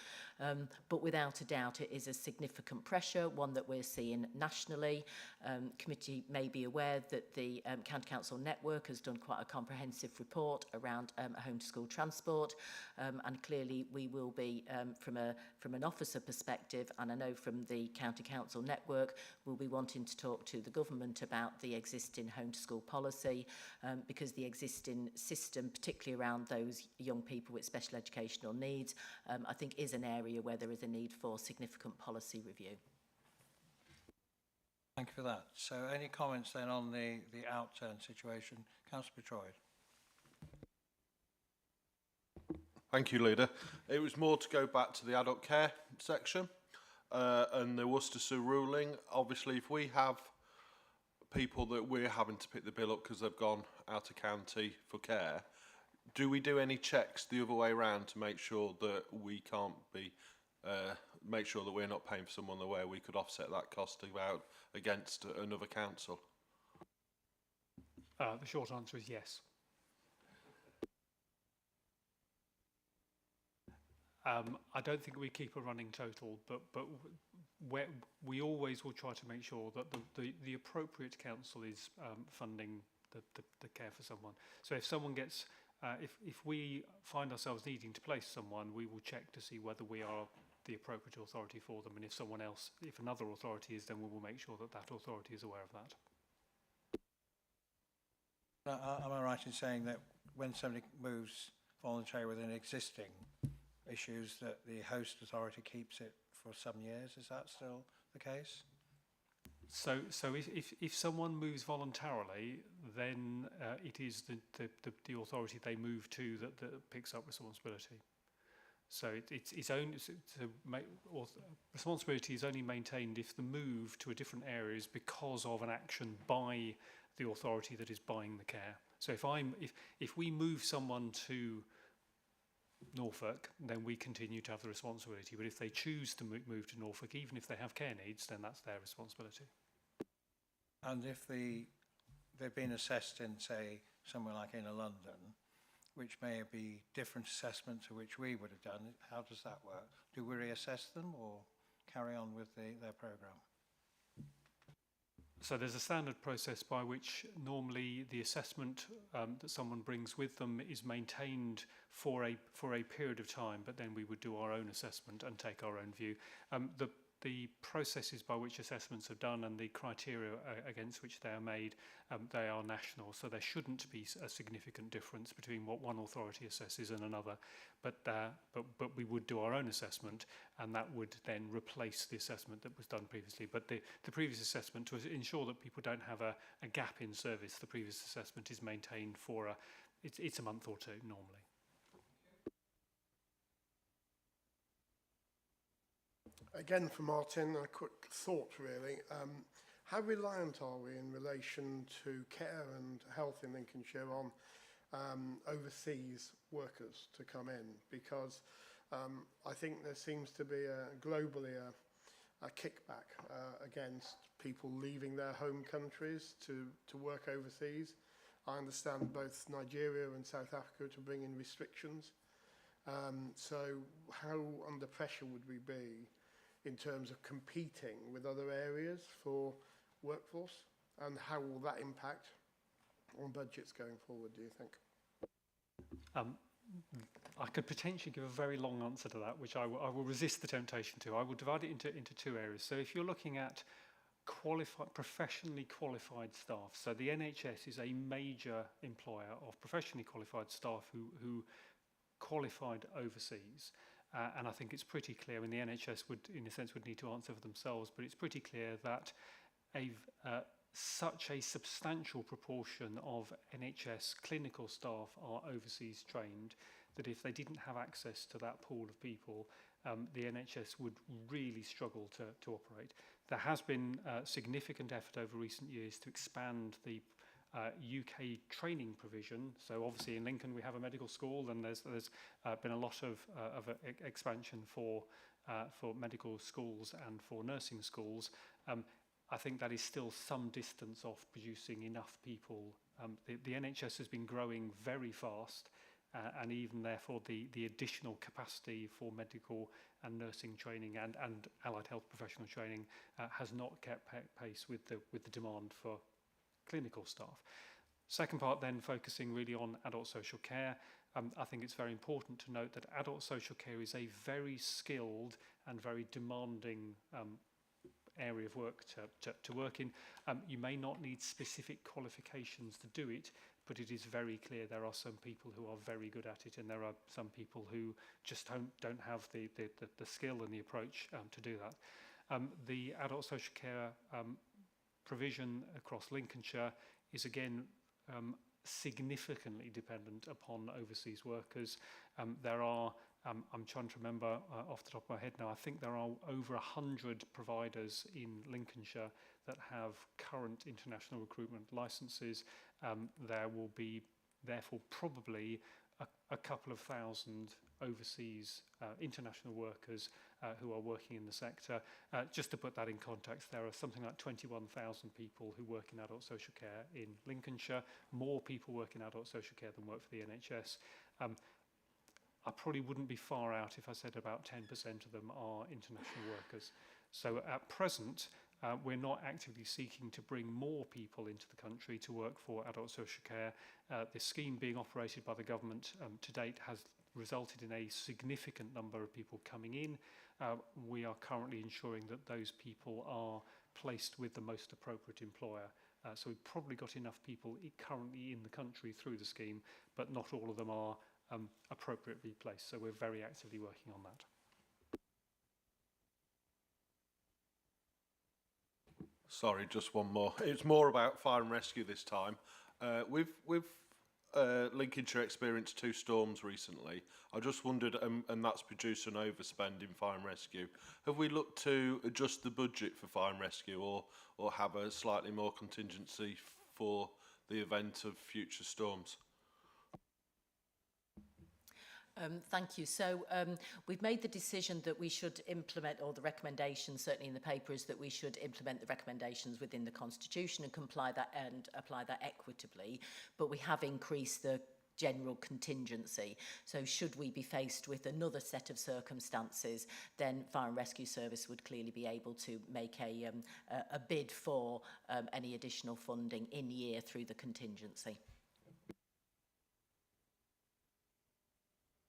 But without a doubt, it is a significant pressure, one that we're seeing nationally. Committee may be aware that the County Council Network has done quite a comprehensive report around home to school transport, and clearly we will be, from an officer perspective, and I know from the County Council Network, we'll be wanting to talk to the government about the existing home to school policy, because the existing system, particularly around those young people with special educational needs, I think is an area where there is a need for significant policy review. Thank you for that. So any comments then on the outturn situation? Councillor Betroyd. Thank you, Leader. It was more to go back to the adult care section and the Worcestershire ruling. Obviously, if we have people that we're having to pick the bill up because they've gone out of county for care, do we do any checks the other way around to make sure that we can't be, make sure that we're not paying for someone where we could offset that cost out against another council? The short answer is yes. I don't think we keep a running total, but we always will try to make sure that the appropriate council is funding the care for someone. So if someone gets, if we find ourselves needing to place someone, we will check to see whether we are the appropriate authority for them, and if another authority is, then we will make sure that that authority is aware of that. Am I right in saying that when somebody moves voluntarily within existing issues, that the host authority keeps it for some years? Is that still the case? So if someone moves voluntarily, then it is the authority they move to that picks up responsibility. So responsibility is only maintained if the move to a different area is because of an action by the authority that is buying the care. So if we move someone to Norfolk, then we continue to have the responsibility. But if they choose to move to Norfolk, even if they have care needs, then that's their responsibility. And if they've been assessed in, say, somewhere like in London, which may be different assessment to which we would have done, how does that work? Do we reassess them or carry on with their programme? So there's a standard process by which normally the assessment that someone brings with them is maintained for a period of time, but then we would do our own assessment and take our own view. The processes by which assessments are done and the criteria against which they are made, they are national, so there shouldn't be a significant difference between what one authority assesses and another. But we would do our own assessment, and that would then replace the assessment that was done previously. But the previous assessment, to ensure that people don't have a gap in service, the previous assessment is maintained for it's a month or two normally. Again, for Martin, a quick thought really. How reliant are we in relation to care and health in Lincolnshire on overseas workers to come in? Because I think there seems to be globally a kickback against people leaving their home countries to work overseas. I understand both Nigeria and South Africa to bring in restrictions. So how under pressure would we be in terms of competing with other areas for workforce, and how will that impact on budgets going forward, do you think? I could potentially give a very long answer to that, which I will resist the temptation to. I will divide it into two areas. So if you're looking at professionally qualified staff, so the NHS is a major employer of professionally qualified staff who qualified overseas. And I think it's pretty clear, and the NHS would, in a sense, would need to answer for themselves, but it's pretty clear that such a substantial proportion of NHS clinical staff are overseas trained that if they didn't have access to that pool of people, the NHS would really struggle to operate. There has been significant effort over recent years to expand the UK training provision. So obviously in Lincoln we have a medical school, and there's been a lot of expansion for medical schools and for nursing schools. I think that is still some distance off producing enough people. The NHS has been growing very fast, and even therefore the additional capacity for medical and nursing training and allied health professional training has not kept pace with the demand for clinical staff. Second part then focusing really on adult social care. I think it's very important to note that adult social care is a very skilled and very demanding area of work to work in. You may not need specific qualifications to do it, but it is very clear there are some people who are very good at it, and there are some people who just don't have the skill and the approach to do that. The adult social care provision across Lincolnshire is again significantly dependent upon overseas workers. There are, I'm trying to remember off the top of my head now, I think there are over 100 providers in Lincolnshire that have current international recruitment licences. There will be therefore probably a couple of thousand overseas international workers who are working in the sector. Just to put that in context, there are something like 21,000 people who work in adult social care in Lincolnshire, more people work in adult social care than work for the NHS. I probably wouldn't be far out if I said about 10% of them are international workers. So at present, We're not actively seeking to bring more people into the country to work for adult social care. The scheme being operated by the government to date has resulted in a significant number of people coming in. We are currently ensuring that those people are placed with the most appropriate employer. So we've probably got enough people currently in the country through the scheme, but not all of them are appropriately placed. So we're very actively working on that. Sorry, just one more. It's more about fire and rescue this time. We've Lincolnshire experienced 2 storms recently. I just wondered, and that's produced an overspend in fire and rescue. Have we looked to adjust the budget for fire and rescue, or have a slightly more contingency for the event of future storms? Thank you. So we've made the decision that we should implement, or the recommendation certainly in the paper is that we should implement the recommendations within the Constitution and apply that equitably. But we have increased the general contingency. So should we be faced with another set of circumstances, then Fire and Rescue Service would clearly be able to make a bid for any additional funding in year through the contingency.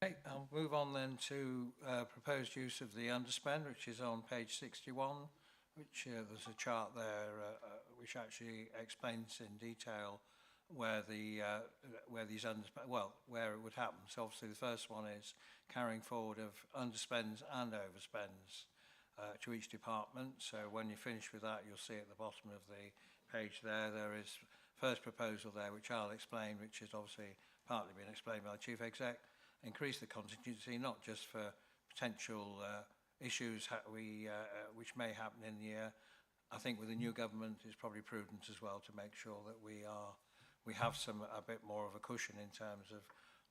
Okay, I'll move on then to proposed use of the underspend, which is on page 61, which there's a chart there which actually explains in detail where these where it would happen. So obviously the first one is carrying forward of underspends and overspends to each department. So when you finish with that, you'll see at the bottom of the page there is first proposal there, which I'll explain, which is obviously partly been explained by the Chief Exec. Increase the contingency, not just for potential issues which may happen in the year. I think with the new government, it's probably prudent as well to make sure that we have a bit more of a cushion in terms of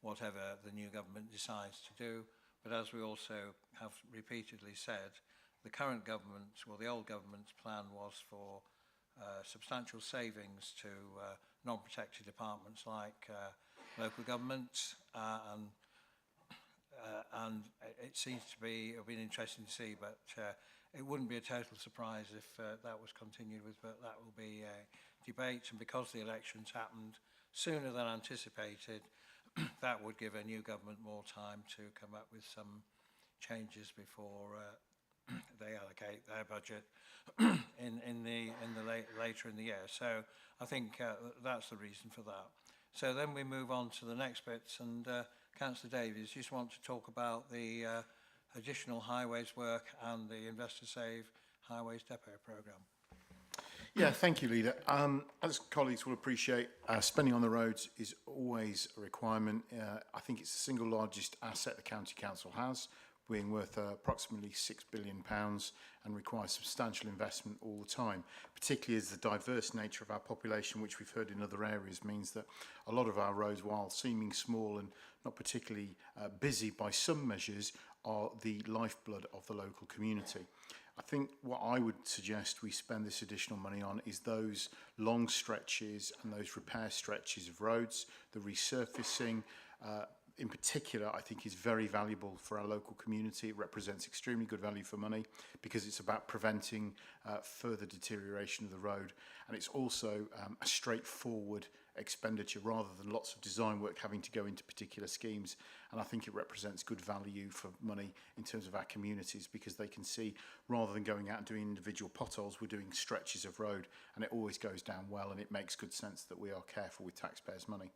whatever the new government decides to do. But as we also have repeatedly said, the current government, well, the old government's plan was for substantial savings to non-protected departments like local government and it seems to be, it'll be interesting to see, but it wouldn't be a total surprise if that was continued with, but that will be a debate. And because the elections happened sooner than anticipated, that would give a new government more time to come up with some changes before they allocate their budget later in the year. So I think that's the reason for that. So then we move on to the next bits, and Councillor Davies, you just want to talk about the additional highways work and the Investor Save Highways Depot programme. Yeah, thank you, Leader. As colleagues will appreciate, spending on the roads is always a requirement. I think it's the single largest asset the County Council has, being worth approximately £6 billion and requires substantial investment all the time, particularly as the diverse nature of our population, which we've heard in other areas, means that a lot of our roads, while seeming small and not particularly busy by some measures, are the lifeblood of the local community. I think what I would suggest we spend this additional money on is those long stretches and those repair stretches of roads, the resurfacing, in particular, I think is very valuable for our local community. It represents extremely good value for money because it's about preventing further deterioration of the road. And it's also a straightforward expenditure rather than lots of design work having to go into particular schemes. And I think it represents good value for money in terms of our communities because they can see, rather than going out and doing individual potholes, we're doing stretches of road, and it always goes down well, and it makes good sense that we are careful with taxpayers' money.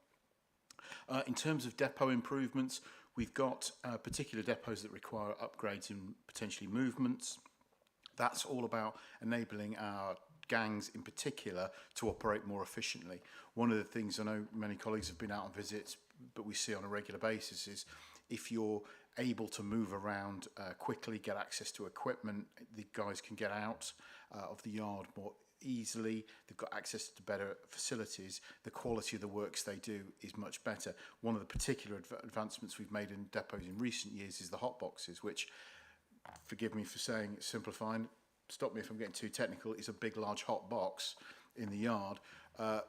In terms of depot improvements, we've got particular depots that require upgrades and potentially movements. That's all about enabling our gangs in particular to operate more efficiently. One of the things I know many colleagues have been out on visits, but we see on a regular basis is if you're able to move around quickly, get access to equipment, the guys can get out of the yard more easily, they've got access to better facilities, the quality of the works they do is much better. One of the particular advancements we've made in depots in recent years is the hot boxes, which, forgive me for saying simplifying, stop me if I'm getting too technical, is a big large hot box in the yard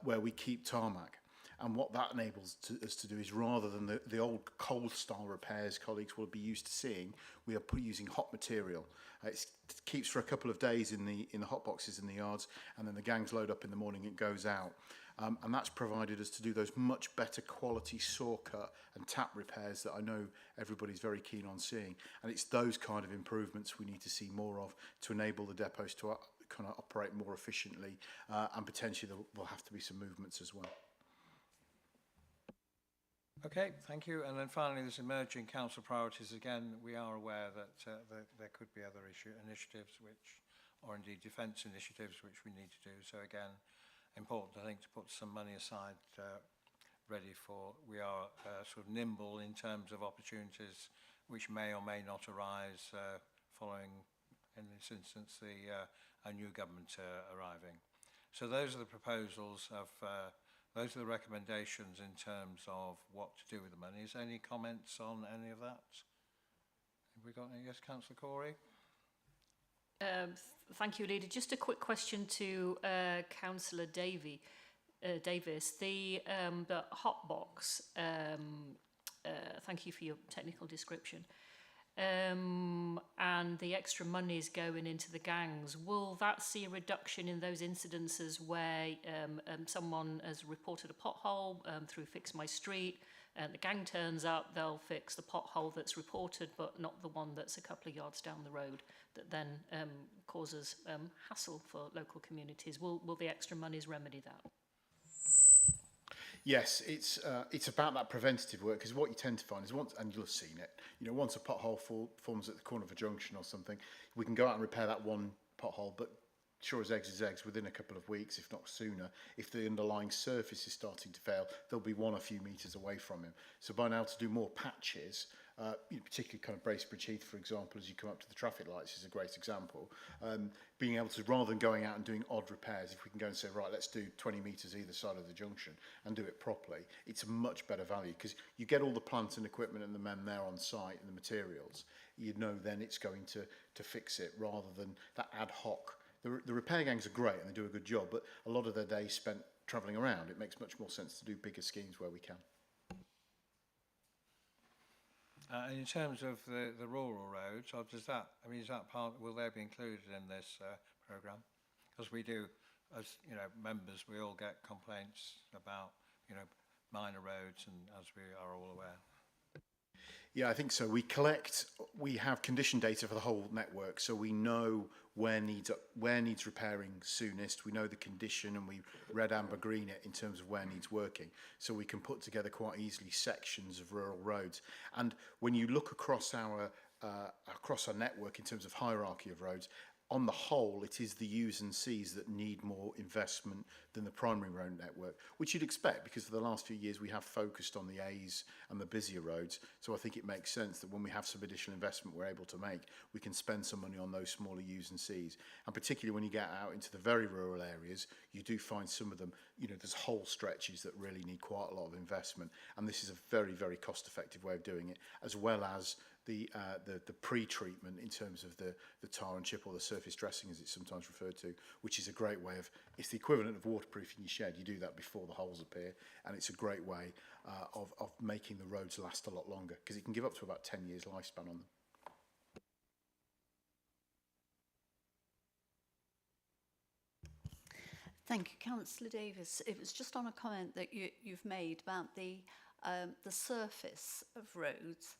where we keep tarmac. And what that enables us to do is, rather than the old cold-style repairs colleagues will be used to seeing, we are using hot material. It keeps for a couple of days in the hot boxes in the yards, and then the gangs load up in the morning, it goes out. And that's provided us to do those much better quality saw cut and tap repairs that I know everybody's very keen on seeing. And it's those kind of improvements we need to see more of to enable the depots to kind of operate more efficiently, and potentially there will have to be some movements as well. Okay, thank you. And then finally, there's emerging council priorities. Again, we are aware that there could be other initiatives or indeed defence initiatives which we need to do. So again, important, I think, to put some money aside ready for. We are sort of nimble in terms of opportunities which may or may not arise following, in this instance, a new government arriving. So those are the proposals of. Those are the recommendations in terms of what to do with the money. Is there any comments on any of that? Have we got any? Yes, Councillor Corey? Thank you, Leader. Just a quick question to Councillor Davis. The hot box, thank you for your technical description. And the extra money is going into the gangs. Will that see a reduction in those incidences where someone has reported a pothole through Fix My Street, and the gang turns up, they'll fix the pothole that's reported but not the one that's a couple of yards down the road, that then causes hassle for local communities? Will the extra monies remedy that? Yes, it's about that preventative work, because what you tend to find is and you'll have seen it, once a pothole forms at the corner of a junction or something, we can go out and repair that one pothole, but sure as eggs within a couple of weeks, if not sooner, if the underlying surface is starting to fail, they'll be one a few metres away from him. So by now, to do more patches, particularly kind of Bracebridge Heath, for example, as you come up to the traffic lights is a great example. Being able to, rather than going out and doing odd repairs, if we can go and say, right, let's do 20 metres either side of the junction and do it properly, it's a much better value, because you get all the plant and equipment and the men there on site and the materials, then it's going to fix it, rather than that ad hoc. The repair gangs are great and they do a good job, but a lot of their days spent travelling around. It makes much more sense to do bigger schemes where we can. And in terms of the rural roads, or is that part? Will they be included in this programme? Because we do, as members, we all get complaints about minor roads, and as we are all aware. Yeah, I think so. We have condition data for the whole network, so we know where needs repairing soonest. We know the condition, and we red, amber, green it in terms of where needs working. So we can put together quite easily sections of rural roads. And when you look across our network in terms of hierarchy of roads, on the whole, it is the U's and C's that need more investment than the primary road network, which you'd expect, because for the last few years we have focused on the A's and the busier roads. So I think it makes sense that when we have some additional investment we're able to make, we can spend some money on those smaller U's and C's. And particularly when you get out into the very rural areas, you do find some of them, there's whole stretches that really need quite a lot of investment. And this is a very, very cost-effective way of doing it, as well as the pre-treatment in terms of the tar and chip, or the surface dressing as it's sometimes referred to, which is a great way of, it's the equivalent of waterproofing your shed. You do that before the holes appear, and it's a great way of making the roads last a lot longer, because it can give up to about 10 years lifespan on them. Thank you, Councillor Davis. It was just on a comment that you've made about the surface of roads.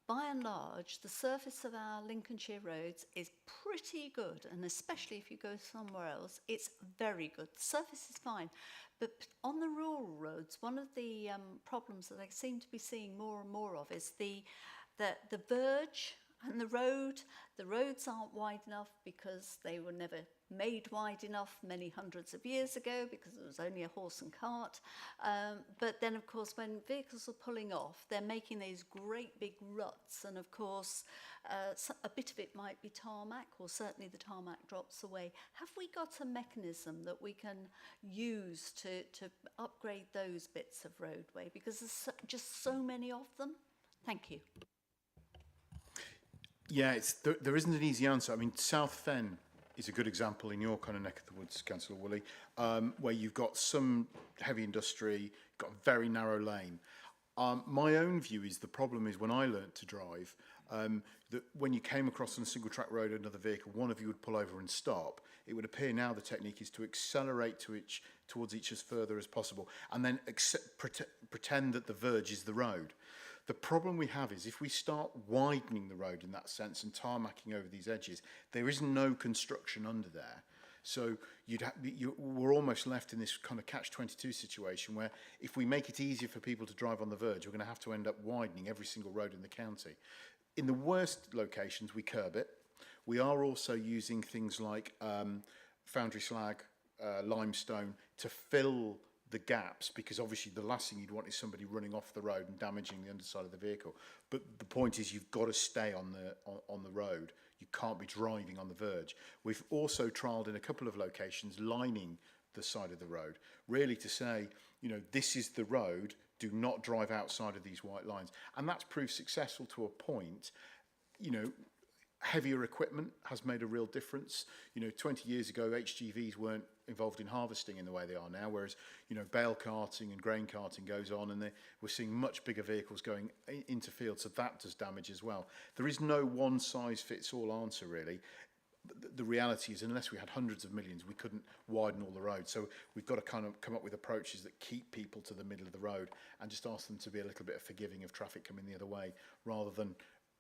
By and large, the surface of our Lincolnshire roads is pretty good, and especially if you go somewhere else, it's very good. The surface is fine. But on the rural roads, one of the problems that I seem to be seeing more and more of is the verge and the road. The roads aren't wide enough because they were never made wide enough many hundreds of years ago, because it was only a horse and cart. But then, of course, when vehicles are pulling off, they're making these great big ruts. And, of course, a bit of it might be tarmac, or certainly the tarmac drops away. Have we got a mechanism that we can use to upgrade those bits of roadway? Because there's just so many of them. Thank you. Yeah, there isn't an easy answer. I mean, South Fen is a good example in your kind of neck of the woods, Councillor Woolley, where you've got some heavy industry, got a very narrow lane. My own view is the problem is when I learnt to drive, that when you came across on a single track road another vehicle, one of you would pull over and stop. It would appear now the technique is to accelerate towards each as further as possible and then pretend that the verge is the road. The problem we have is if we start widening the road in that sense and tarmacking over these edges, there is no construction under there. So we're almost left in this kind of catch-22 situation where if we make it easier for people to drive on the verge, we're going to have to end up widening every single road in the county. In the worst locations, we curb it. We are also using things like foundry slag, limestone to fill the gaps, because obviously the last thing you'd want is somebody running off the road and damaging the underside of the vehicle. But the point is you've got to stay on the road. You can't be driving on the verge. We've also trialled in a couple of locations lining the side of the road, really to say, you know, this is the road, do not drive outside of these white lines. And that's proved successful to a point. You know, heavier equipment has made a real difference. You know, 20 years ago, HGVs weren't involved in harvesting in the way they are now, whereas, you know, bale carting and grain carting goes on, and we're seeing much bigger vehicles going into fields, so that does damage as well. There is no one-size-fits-all answer, really. The reality is, unless we had hundreds of millions, we couldn't widen all the roads. So we've got to kind of come up with approaches that keep people to the middle of the road and just ask them to be a little bit forgiving of traffic coming the other way, rather than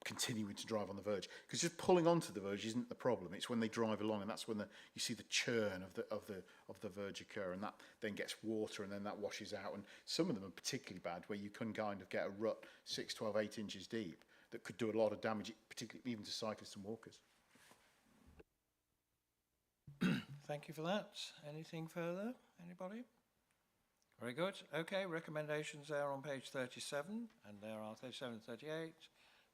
continuing to drive on the verge, because just pulling onto the verge isn't the problem. It's when they drive along, and that's when you see the churn of the verge occur, and that then gets water, and then that washes out. And some of them are particularly bad, where you can kind of get a rut 6, 12, 8 inches deep that could do a lot of damage, particularly even to cyclists and walkers. Thank you for that. Anything further? Anybody? Very good. Okay, recommendations there on page 37, and there are 37 and 38.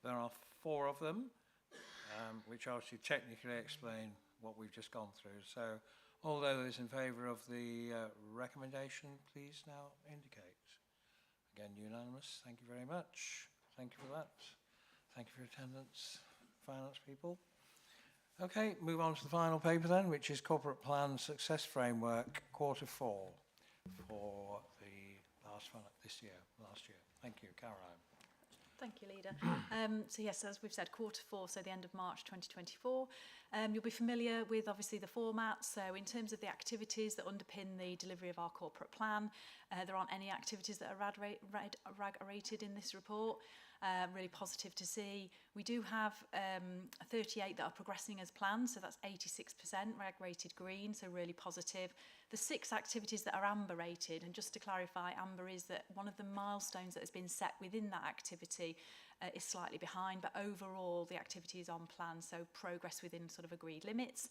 There are 4 of them, which obviously technically explain what we've just gone through. So all those in favour of the recommendation, please now indicate. Again, unanimous. Thank you very much. Thank you for that. Thank you for your attendance, finance people. Okay, move on to the final paper then, which is Corporate Plan Success Framework, Q4 for the last year. Thank you, Caroline. Thank you, Leader. So yes, as we've said, Q4, so the end of March 2024. You'll be familiar with obviously the format. So in terms of the activities that underpin the delivery of our corporate plan, there aren't any activities that are RAG rated in this report. Really positive to see. We do have 38 that are progressing as planned, so that's 86% RAG rated green, so really positive. The 6 activities that are amber rated, and just to clarify, amber is that one of the milestones that has been set within that activity is slightly behind, but overall the activity is on plan, so progress within sort of agreed limits.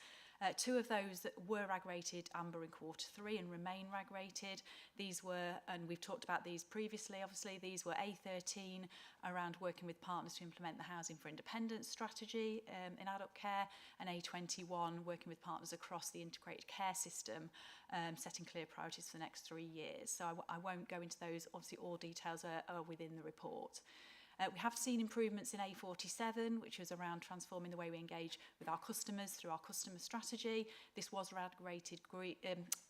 2 of those that were RAG rated amber in Q3 and remain RAG rated. These were, and we've talked about these previously, obviously, these were A13 around working with partners to implement the Housing for Independence strategy in adult care, and A21 working with partners across the integrated care system, setting clear priorities for the next 3 years. So I won't go into those. Obviously, all details are within the report. We have seen improvements in A47, which was around transforming the way we engage with our customers through our customer strategy. This was rated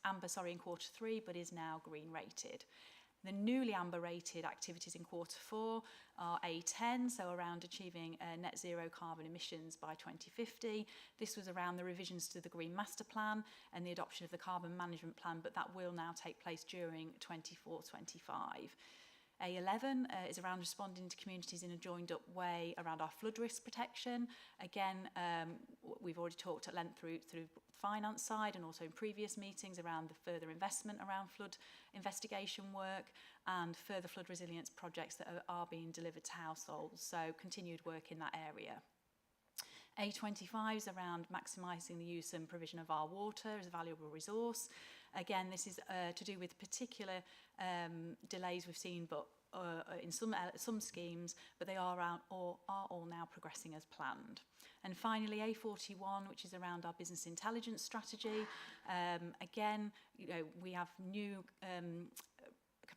amber in Q3, but is now green rated. The newly amber rated activities in Q4 are A10, so around achieving net zero carbon emissions by 2050. This was around the revisions to the Green Master Plan and the adoption of the Carbon Management Plan, but that will now take place during 24-25. A11 is around responding to communities in a joined up way around our flood risk protection. Again, we've already talked at length through the finance side and also in previous meetings around the further investment around flood investigation work and further flood resilience projects that are being delivered to households. So continued work in that area. A25 is around maximising the use and provision of our water as a valuable resource. Again, this is to do with particular delays we've seen, but in some schemes, but they are all now progressing as planned. And finally, A41, which is around our business intelligence strategy. Again, we have new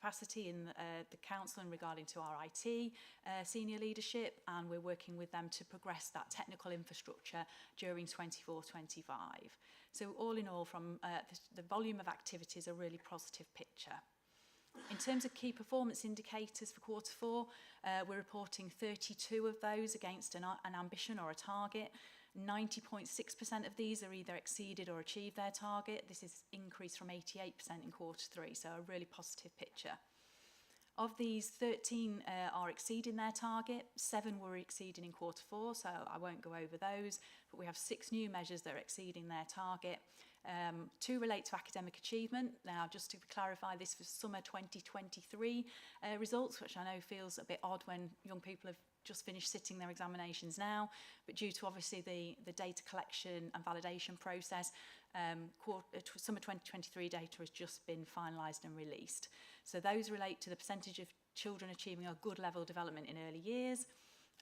capacity in the council and regarding to our IT senior leadership, and we're working with them to progress that technical infrastructure during 24-25. So all in all, from the volume of activities, a really positive picture. In terms of key performance indicators for Q4, we're reporting 32 of those against an ambition or a target. 90.6% of these are either exceeded or achieved their target. This is increased from 88% in Q3, so a really positive picture. Of these, 13 are exceeding their target. 7 were exceeding in Q4, so I won't go over those, but we have 6 new measures that are exceeding their target. 2 relate to academic achievement. Now, just to clarify, this was summer 2023 results, which I know feels a bit odd when young people have just finished sitting their examinations now, but due to obviously the data collection and validation process, summer 2023 data has just been finalised and released. So those relate to the percentage of children achieving a good level of development in early years,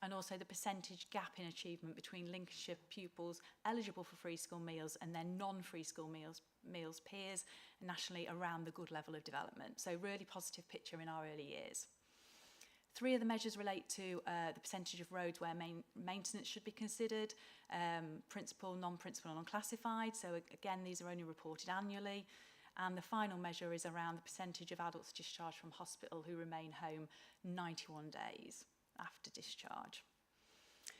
and also the percentage gap in achievement between Lincolnshire pupils eligible for free school meals and their non-free school meals peers nationally around the good level of development. So really positive picture in our early years. 3 of the measures relate to the percentage of roads where maintenance should be considered, principal, non-principal and unclassified. So again, these are only reported annually. And the final measure is around the percentage of adults discharged from hospital who remain home 91 days after discharge.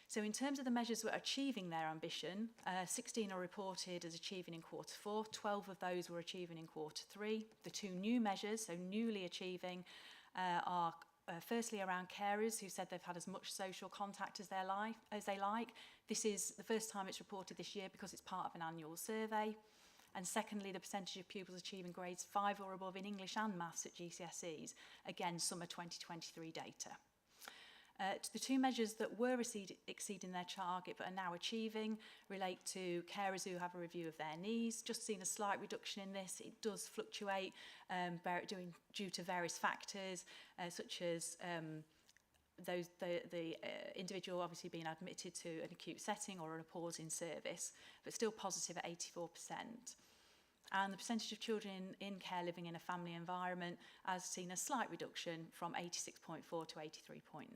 So in terms of the measures that are achieving their ambition, 16 are reported as achieving in Q4, 12 of those were achieving in Q3. The 2 new measures, so newly achieving, are firstly around carers who said they've had as much social contact as they like. This is the first time it's reported this year because it's part of an annual survey. And secondly, the percentage of pupils achieving grades 5 or above in English and Maths at GCSEs, again, summer 2023 data. The 2 measures that were exceeding their target but are now achieving relate to carers who have a review of their needs. Just seen a slight reduction in this. It does fluctuate due to various factors, such as the individual obviously being admitted to an acute setting or on a pause in service, but still positive at 84%. And the percentage of children in care living in a family environment has seen a slight reduction from 86.4 to 83.9.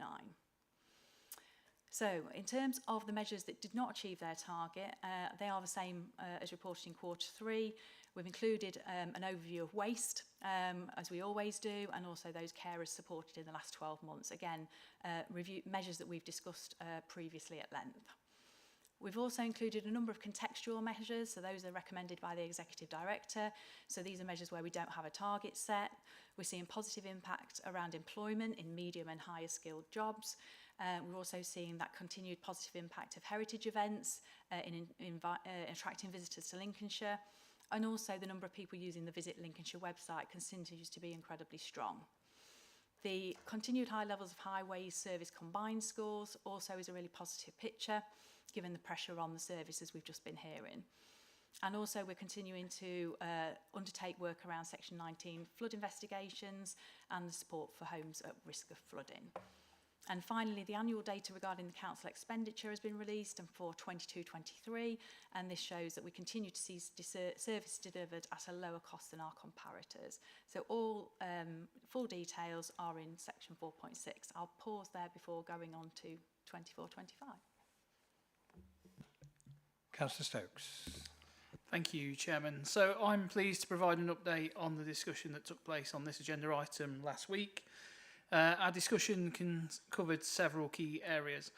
So in terms of the measures that did not achieve their target, they are the same as reported in Q3. We've included an overview of waste, as we always do, and also those carers supported in the last 12 months. Again, measures that we've discussed previously at length. We've also included a number of contextual measures, so those are recommended by the Executive Director. So these are measures where we don't have a target set. We're seeing positive impact around employment in medium and higher skilled jobs. We're also seeing that continued positive impact of heritage events in attracting visitors to Lincolnshire, and also the number of people using the Visit Lincolnshire website continues to be incredibly strong. The continued high levels of highways service combined scores also is a really positive picture, given the pressure on the service as we've just been hearing. And also we're continuing to undertake work around Section 19 flood investigations and the support for homes at risk of flooding. And finally, the annual data regarding the council expenditure has been released and for 22-23, and this shows that we continue to see service delivered at a lower cost than our comparators. So all full details are in section 4.6. I'll pause there before going on to 24-25. Councillor Stokes. Thank you, Chairman. So I'm pleased to provide an update on the discussion that took place on this agenda item last week. Our discussion covered several key areas.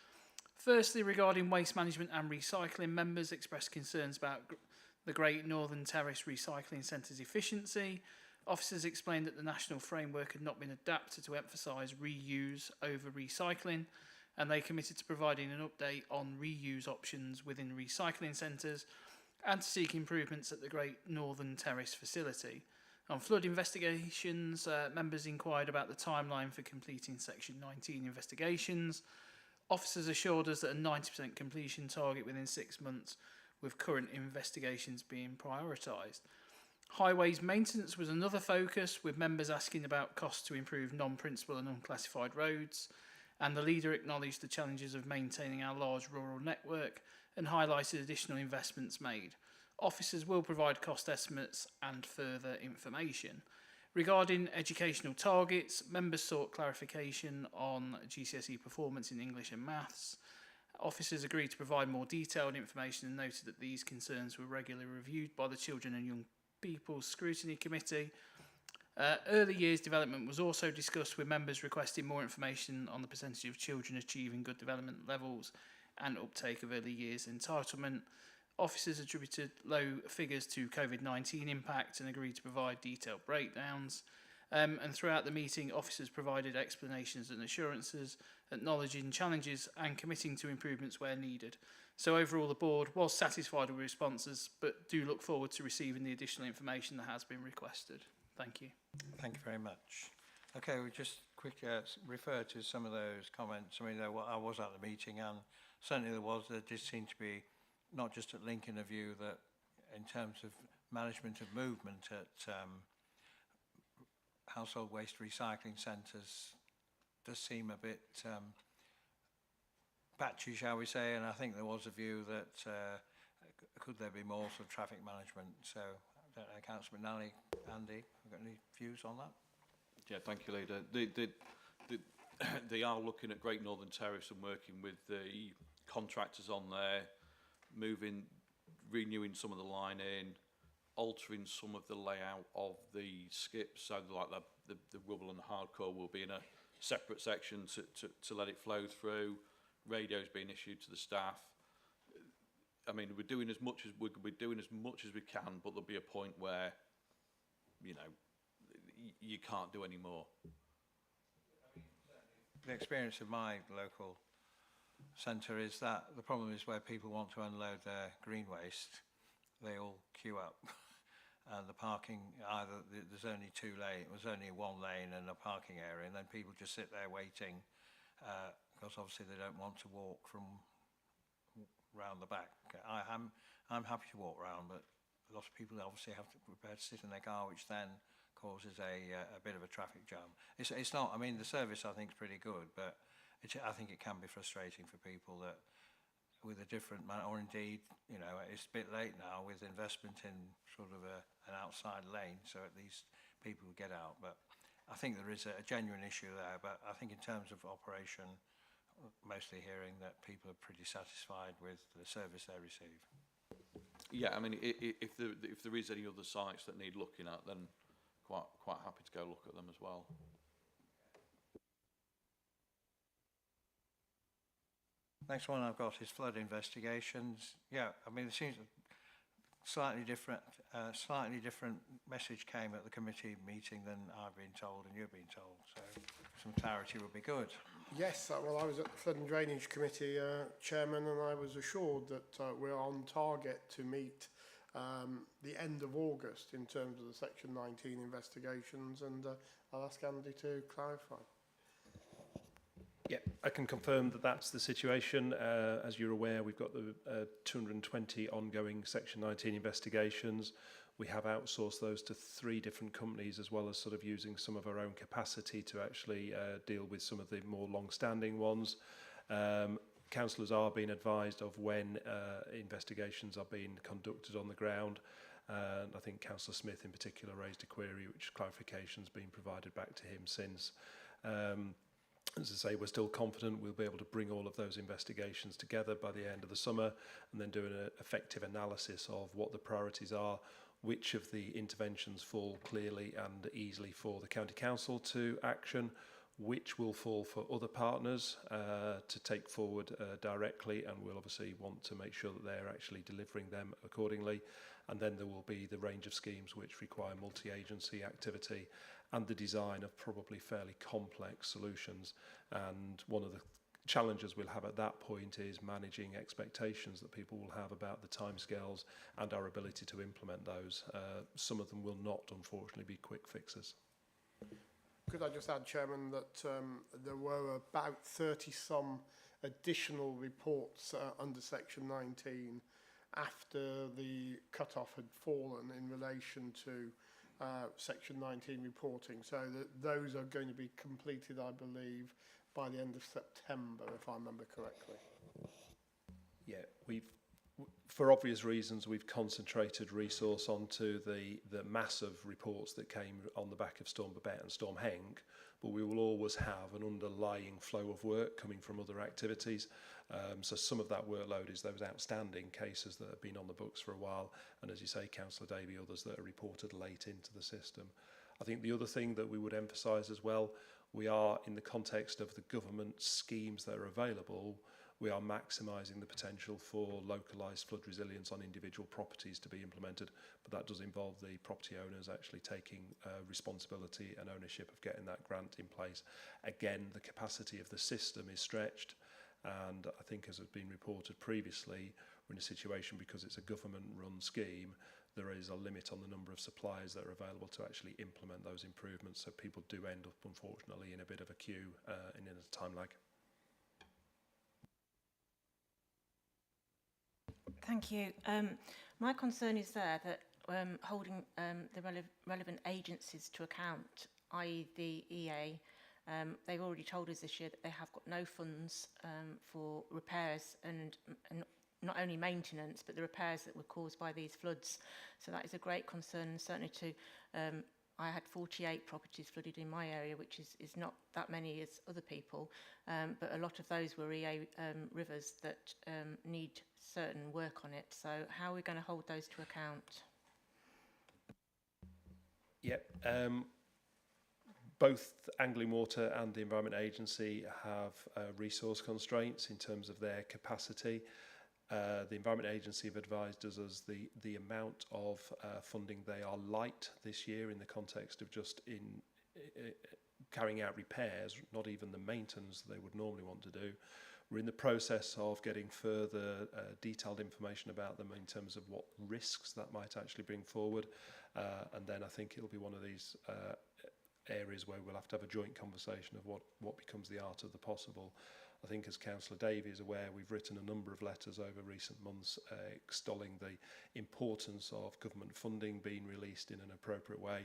Firstly, regarding waste management and recycling, members expressed concerns about the Great Northern Terrace Recycling Centre's efficiency. Officers explained that the national framework had not been adapted to emphasise reuse over recycling, and they committed to providing an update on reuse options within recycling centres and to seek improvements at the Great Northern Terrace facility. On flood investigations, members inquired about the timeline for completing Section 19 investigations. Officers assured us that a 90% completion target within 6 months, with current investigations being prioritised. Highways maintenance was another focus, with members asking about costs to improve non-principal and unclassified roads, and the leader acknowledged the challenges of maintaining our large rural network and highlighted additional investments made. Officers will provide cost estimates and further information. Regarding educational targets, members sought clarification on GCSE performance in English and Maths. Officers agreed to provide more detailed information and noted that these concerns were regularly reviewed by the Children and Young People's Scrutiny Committee. Early years development was also discussed, with members requesting more information on the percentage of children achieving good development levels and uptake of early years entitlement. Officers attributed low figures to COVID-19 impact and agreed to provide detailed breakdowns. And throughout the meeting, officers provided explanations and assurances, acknowledging challenges and committing to improvements where needed. So overall, the board was satisfied with responses, but do look forward to receiving the additional information that has been requested. Thank you. Thank you very much. Okay, we just quickly refer to some of those comments. I mean, I was at the meeting, and certainly there did seem to be, not just at Lincoln, a view that in terms of management of movement at household waste recycling centres does seem a bit patchy, shall we say, and I think there was a view that could there be more sort of traffic management. So I don't know, Councillor McNally, Andy, have you got any views on that? Yeah, thank you, Leader. They are looking at Great Northern Terrace and working with the contractors on there, renewing some of the lining, altering some of the layout of the skips, so like the rubble and the hardcore will be in a separate section to let it flow through. Radios being issued to the staff. I mean, we're doing as much as we can, but there'll be a point where, you know, you can't do any more. The experience of my local centre is that the problem is where people want to unload their green waste, they all queue up. And the parking, there's only only one lane and a parking area, and then people just sit there waiting, because obviously they don't want to walk from round the back. I'm happy to walk round, but a lot of people obviously have to prepare to sit in their car, which then causes a bit of a traffic jam. It's not, I mean, the service I think is pretty good, but I think it can be frustrating for people that with a different man, or indeed, you know, it's a bit late now with investment in sort of an outside lane, so at least people will get out. But I think there is a genuine issue there, but I think in terms of operation, mostly hearing that people are pretty satisfied with the service they receive. Yeah, I mean, if there is any other sites that need looking at, then quite happy to go look at them as well. Next one I've got is flood investigations. Yeah, I mean, it seems slightly different message came at the committee meeting than I've been told and you've been told. So some clarity would be good. Yes, well, I was at the Flood and Drainage Committee chairman, and I was assured that we're on target to meet the end of August in terms of the Section 19 investigations, and I'll ask Andy to clarify. Yeah, I can confirm that that's the situation. As you're aware, we've got the 220 ongoing Section 19 investigations. We have outsourced those to 3 different companies, as well as sort of using some of our own capacity to actually deal with some of the more long-standing ones. Councillors are being advised of when investigations are being conducted on the ground. And I think Councillor Smith in particular raised a query, which clarification's been provided back to him since. As I say, we're still confident we'll be able to bring all of those investigations together by the end of the summer, and then do an effective analysis of what the priorities are, which of the interventions fall clearly and easily for the County Council to action, which will fall for other partners to take forward directly, and we'll obviously want to make sure that they're actually delivering them accordingly. And then there will be the range of schemes which require multi-agency activity and the design of probably fairly complex solutions. And one of the challenges we'll have at that point is managing expectations that people will have about the timescales and our ability to implement those. Some of them will not, unfortunately, be quick fixes. Could I just add, Chairman, that there were about 30-some additional reports under Section 19 after the cut-off had fallen in relation to Section 19 reporting. So those are going to be completed, I believe, by the end of September, if I remember correctly. Yeah, for obvious reasons, we've concentrated resource onto the massive reports that came on the back of Storm Babette and Storm Henk, but we will always have an underlying flow of work coming from other activities. So some of that workload is those outstanding cases that have been on the books for a while, and as you say, Councillor Davey, others that are reported late into the system. I think the other thing that we would emphasise as well, we are, in the context of the government schemes that are available, we are maximising the potential for localised flood resilience on individual properties to be implemented, but that does involve the property owners actually taking responsibility and ownership of getting that grant in place. Again, the capacity of the system is stretched, and I think, as has been reported previously, we're in a situation, because it's a government-run scheme, there is a limit on the number of suppliers that are available to actually implement those improvements, so people do end up, unfortunately, in a bit of a queue and in a time lag. Thank you. My concern is there that holding the relevant agencies to account, i.e. the EA, they've already told us this year that they have got no funds for repairs and not only maintenance, but the repairs that were caused by these floods. So that is a great concern, certainly to... I had 48 properties flooded in my area, which is not that many as other people, but a lot of those were EA rivers that need certain work on it. So how are we going to hold those to account? Yep. Both Angling Water and the Environment Agency have resource constraints in terms of their capacity. The Environment Agency have advised us as the amount of funding they are light this year in the context of just in carrying out repairs, not even the maintenance they would normally want to do. We're in the process of getting further detailed information about them in terms of what risks that might actually bring forward, and then I think it'll be one of these areas where we'll have to have a joint conversation of what becomes the art of the possible. I think, as Councillor Davey is aware, we've written a number of letters over recent months extolling the importance of government funding being released in an appropriate way,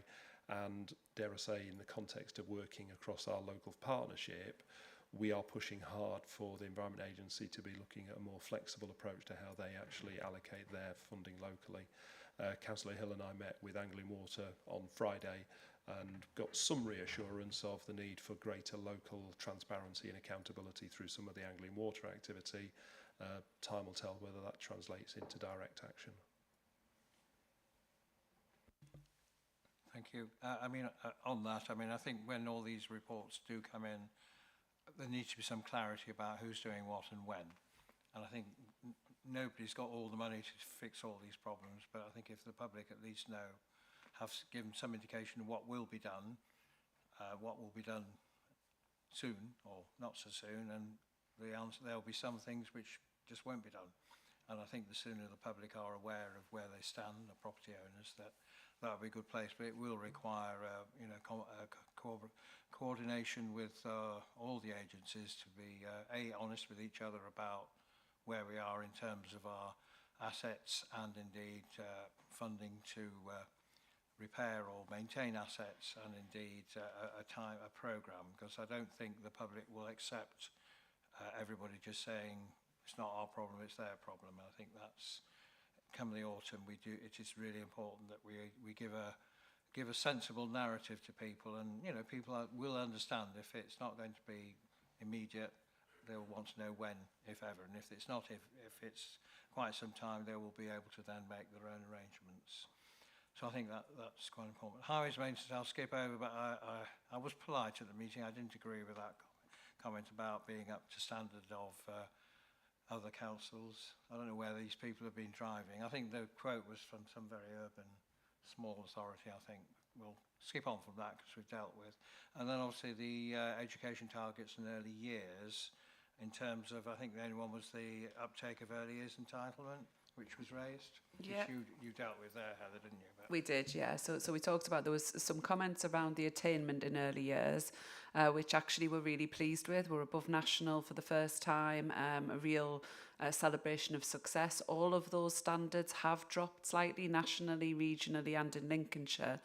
and, dare I say, in the context of working across our local partnership, we are pushing hard for the Environment Agency to be looking at a more flexible approach to how they actually allocate their funding locally. Councillor Hill and I met with Angling Water on Friday and got some reassurance of the need for greater local transparency and accountability through some of the Angling Water activity. Time will tell whether that translates into direct action. Thank you. On that, I think when all these reports do come in, there needs to be some clarity about who's doing what and when. And I think nobody's got all the money to fix all these problems, but I think if the public at least have given some indication of what will be done soon or not so soon, and the answer, there'll be some things which just won't be done. And I think the sooner the public are aware of where they stand, the property owners, that would be a good place. But it will require coordination with all the agencies to be honest with each other about where we are in terms of our assets and indeed funding to repair or maintain assets, and indeed a programme, because I don't think the public will accept everybody just saying it's not our problem, it's their problem. And I think that's, come the autumn, it is really important that we give a sensible narrative to people, and people will understand if it's not going to be immediate. They'll want to know when, if ever, and if it's not, if it's quite some time, they will be able to then make their own arrangements. So I think that's quite important. Highways maintenance, I'll skip over, but I was polite at the meeting. I didn't agree with that comment about being up to standard of other councils. I don't know where these people have been driving. I think the quote was from some very urban, small authority, I think. We'll skip on from that because we've dealt with. And then obviously the education targets in early years, in terms of, I think the only one was the uptake of early years entitlement, which was raised, yeah. Which you dealt with there, Heather, didn't you? But we did, yeah. So we talked about, there was some comments around the attainment in early years, which actually we're really pleased with. We're above national for the first time, a real celebration of success. All of those standards have dropped slightly nationally, regionally and in Lincolnshire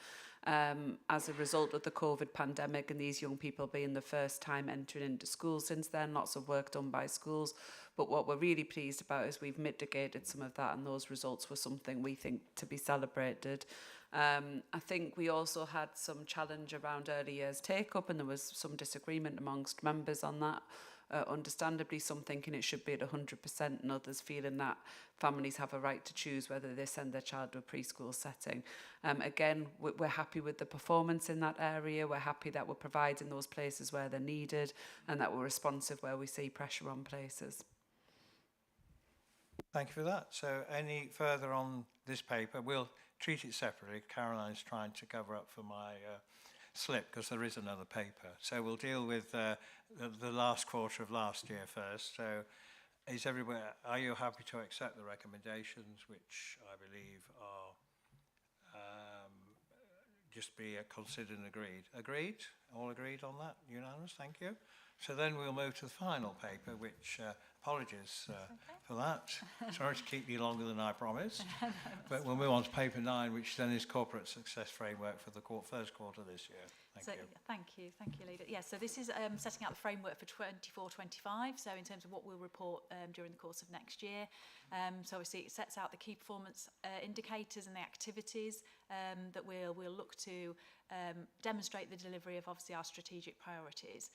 as a result of the COVID pandemic and these young people being the first time entering into school. Since then, lots of work done by schools. But what we're really pleased about is we've mitigated some of that, and those results were something we think to be celebrated. I think we also had some challenge around early years take-up, and there was some disagreement amongst members on that. Understandably, some thinking it should be at 100%, and others feeling that families have a right to choose whether they send their child to a preschool setting. Again, we're happy with the performance in that area. We're happy that we're providing those places where they're needed, and that we're responsive where we see pressure on places. Thank you for that. So any further on this paper? We'll treat it separately. Caroline's trying to cover up for my slip because there is another paper. So we'll deal with the last quarter of last year first. So are you happy to accept the recommendations, which I believe are just be considered and agreed? Agreed? All agreed on that? Unanimous? Thank you. So then we'll move to the final paper, which apologies for that. Sorry to keep you longer than I promised. But we'll move on to paper 9, which then is Corporate Success Framework for the first quarter this year. Thank you. Thank you, Leader. So this is setting out the framework for 24-25. So in terms of what we'll report during the course of next year. So obviously it sets out the key performance indicators and the activities that we'll look to demonstrate the delivery of obviously our strategic priorities.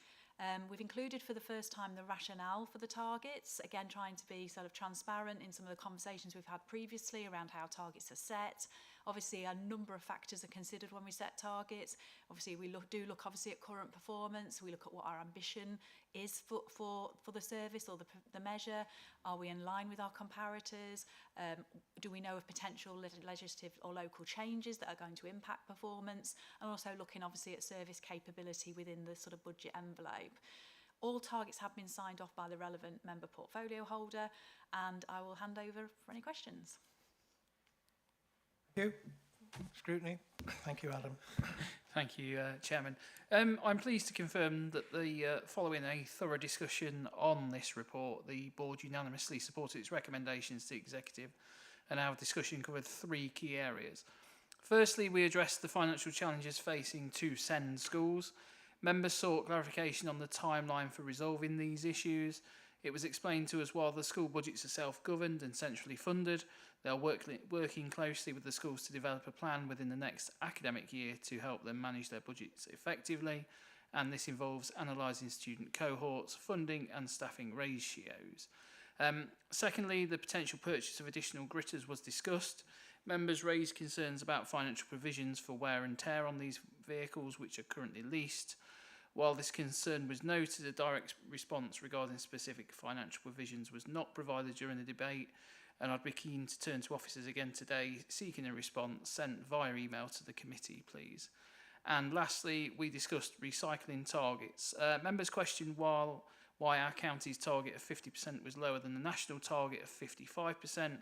We've included for the first time the rationale for the targets, again trying to be sort of transparent in some of the conversations we've had previously around how targets are set. Obviously a number of factors are considered when we set targets. Obviously we look obviously at current performance, we look at what our ambition is for the service or the measure. Are we in line with our comparators? Do we know of potential legislative or local changes that are going to impact performance? And also looking obviously at service capability within the sort of budget envelope. All targets have been signed off by the relevant member portfolio holder, and I will hand over for any questions. Thank you. Scrutiny. Thank you, Adam. Thank you, Chairman. I'm pleased to confirm that following a thorough discussion on this report, the board unanimously supported its recommendations to the executive, and our discussion covered 3 key areas. Firstly, we addressed the financial challenges facing 2 SEND schools. Members sought clarification on the timeline for resolving these issues. It was explained to us while the school budgets are self-governed and centrally funded, they are working closely with the schools to develop a plan within the next academic year to help them manage their budgets effectively, and this involves analysing student cohorts, funding and staffing ratios. Secondly, the potential purchase of additional gritters was discussed. Members raised concerns about financial provisions for wear and tear on these vehicles which are currently leased. While this concern was noted, a direct response regarding specific financial provisions was not provided during the debate, and I'd be keen to turn to officers again today seeking a response sent via email to the committee, please. And lastly, we discussed recycling targets. Members questioned why our county's target of 50% was lower than the national target of 55%.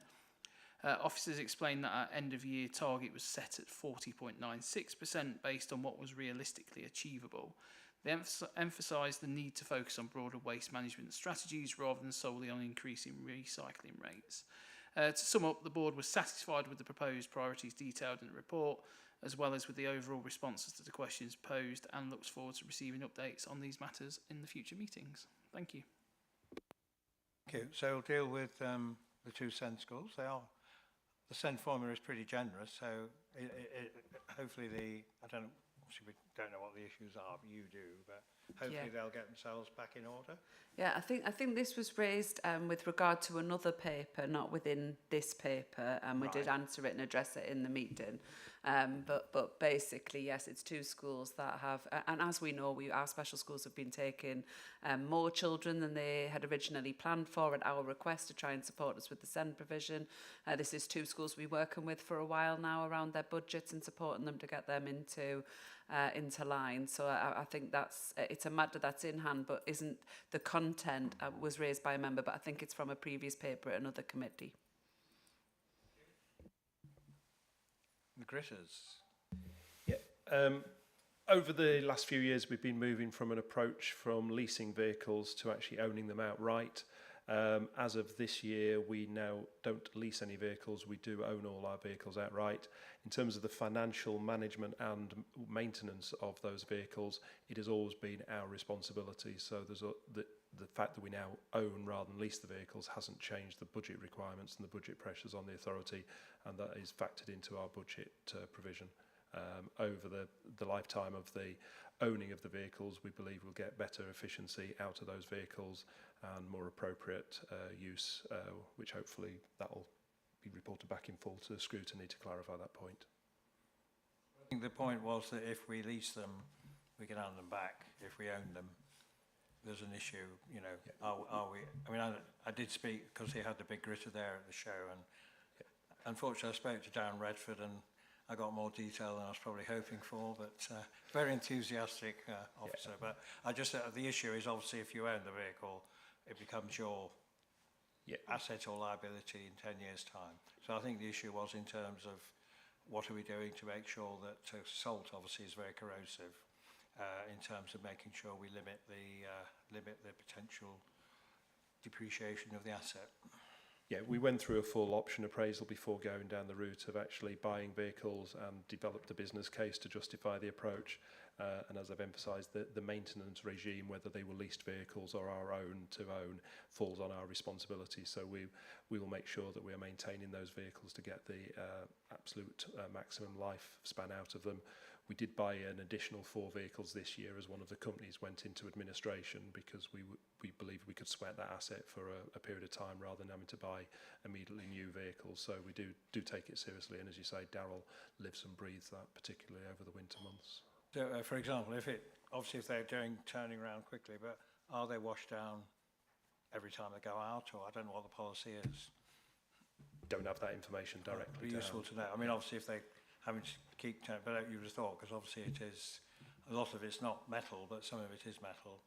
Officers explained that our end-of-year target was set at 40.96% based on what was realistically achievable. They emphasised the need to focus on broader waste management strategies rather than solely on increasing recycling rates. To sum up, the board was satisfied with the proposed priorities detailed in the report, as well as with the overall responses to the questions posed, and looks forward to receiving updates on these matters in the future meetings. Thank you. Thank you. So we'll deal with the 2 SEND schools. The SEND formula is pretty generous, so hopefully I don't know, obviously we don't know what the issues are, but you do, but hopefully they'll get themselves back in order. Yeah, I think this was raised with regard to another paper, not within this paper, and we did answer it and address it in the meeting. But basically, yes, it's 2 schools that have, and as we know, our special schools have been taking more children than they had originally planned for at our request to try and support us with the SEND provision. This is 2 schools we've been working with for a while now around their budgets and supporting them to get them into line. So I think it's a matter that's in hand, but isn't the content was raised by a member, but I think it's from a previous paper at another committee. The gritters. Yeah. Over the last few years, we've been moving from an approach from leasing vehicles to actually owning them outright. As of this year, we now don't lease any vehicles. We do own all our vehicles outright. In terms of the financial management and maintenance of those vehicles, it has always been our responsibility. So the fact that we now own rather than lease the vehicles hasn't changed the budget requirements and the budget pressures on the authority, and that is factored into our budget provision. Over the lifetime of the owning of the vehicles, we believe we'll get better efficiency out of those vehicles and more appropriate use, which hopefully that will be reported back in full to scrutiny to clarify that point. I think the point was that if we lease them, we can hand them back. If we own them, there's an issue, you know, are we, I mean, I did speak because he had the big gritter there at the show, and unfortunately I spoke to Darren Redford and I got more detail than I was probably hoping for, but very enthusiastic officer. But I just, the issue is obviously if you own the vehicle, it becomes your asset or liability in 10 years' time. So I think the issue was in terms of what are we doing to make sure that salt obviously is very corrosive, in terms of making sure we limit the potential depreciation of the asset. Yeah, we went through a full option appraisal before going down the route of actually buying vehicles and developed a business case to justify the approach. And as I've emphasised, the maintenance regime, whether they were leased vehicles or our own to own, falls on our responsibility. So we will make sure that we are maintaining those vehicles to get the absolute maximum lifespan out of them. We did buy an additional 4 vehicles this year as one of the companies went into administration because we believed we could sweat that asset for a period of time rather than having to buy immediately new vehicles. So we do take it seriously, and as you say, Darryl lives and breathes that, particularly over the winter months. So, for example, if they're turning around quickly, but are they washed down every time they go out, or I don't know what the policy is? Don't have that information directly. It'd be useful to know. I mean, obviously, if they having to keep turning, but you would have thought, because obviously it is, a lot of it's not metal, but some of it is metal,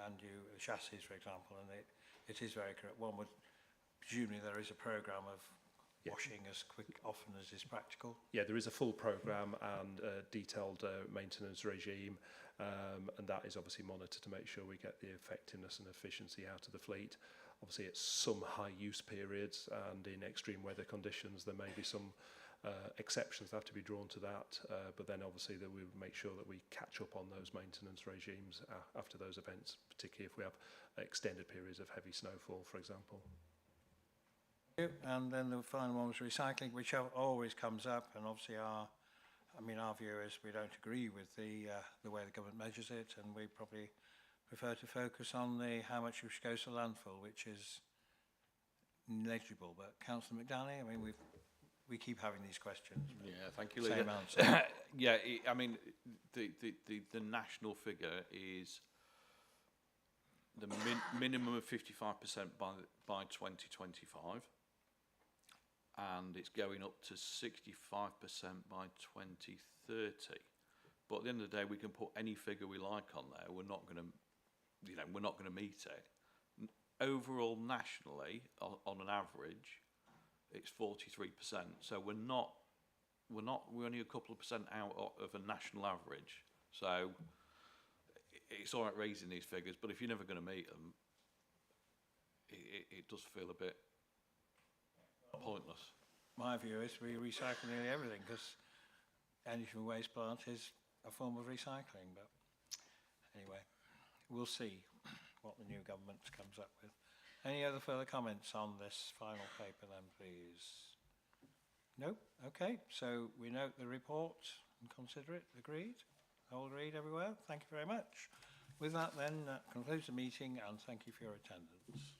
and the chassis, for example, and it is very correct. One would, presumably there is a programme of washing as often as is practical. Yeah, there is a full programme and a detailed maintenance regime, and that is obviously monitored to make sure we get the effectiveness and efficiency out of the fleet. Obviously, at some high use periods and in extreme weather conditions, there may be some exceptions that have to be drawn to that, but then obviously that we make sure that we catch up on those maintenance regimes after those events, particularly if we have extended periods of heavy snowfall, for example. And then the final one was recycling, which always comes up, and obviously our view is we don't agree with the way the government measures it, and we probably prefer to focus on how much which goes to landfill, which is negligible. But Councillor McDally, I mean, we keep having these questions. Yeah, thank you, Leader. Same answer. Yeah, I mean, the national figure is the minimum of 55% by 2025, and it's going up to 65% by 2030. But at the end of the day, we can put any figure we like on there. We're not going to meet it. Overall, nationally, on an average, it's 43%. So we're only a couple of percent out of a national average. So it's all right raising these figures, but if you're never going to meet them, it does feel a bit pointless. My view is we recycle nearly everything, because energy from waste plant is a form of recycling. But anyway, we'll see what the new government comes up with. Any other further comments on this final paper then, please? No? Okay, so we note the report and consider it. Agreed? All agreed everywhere? Thank you very much. With that then, concludes the meeting, and thank you for your attendance.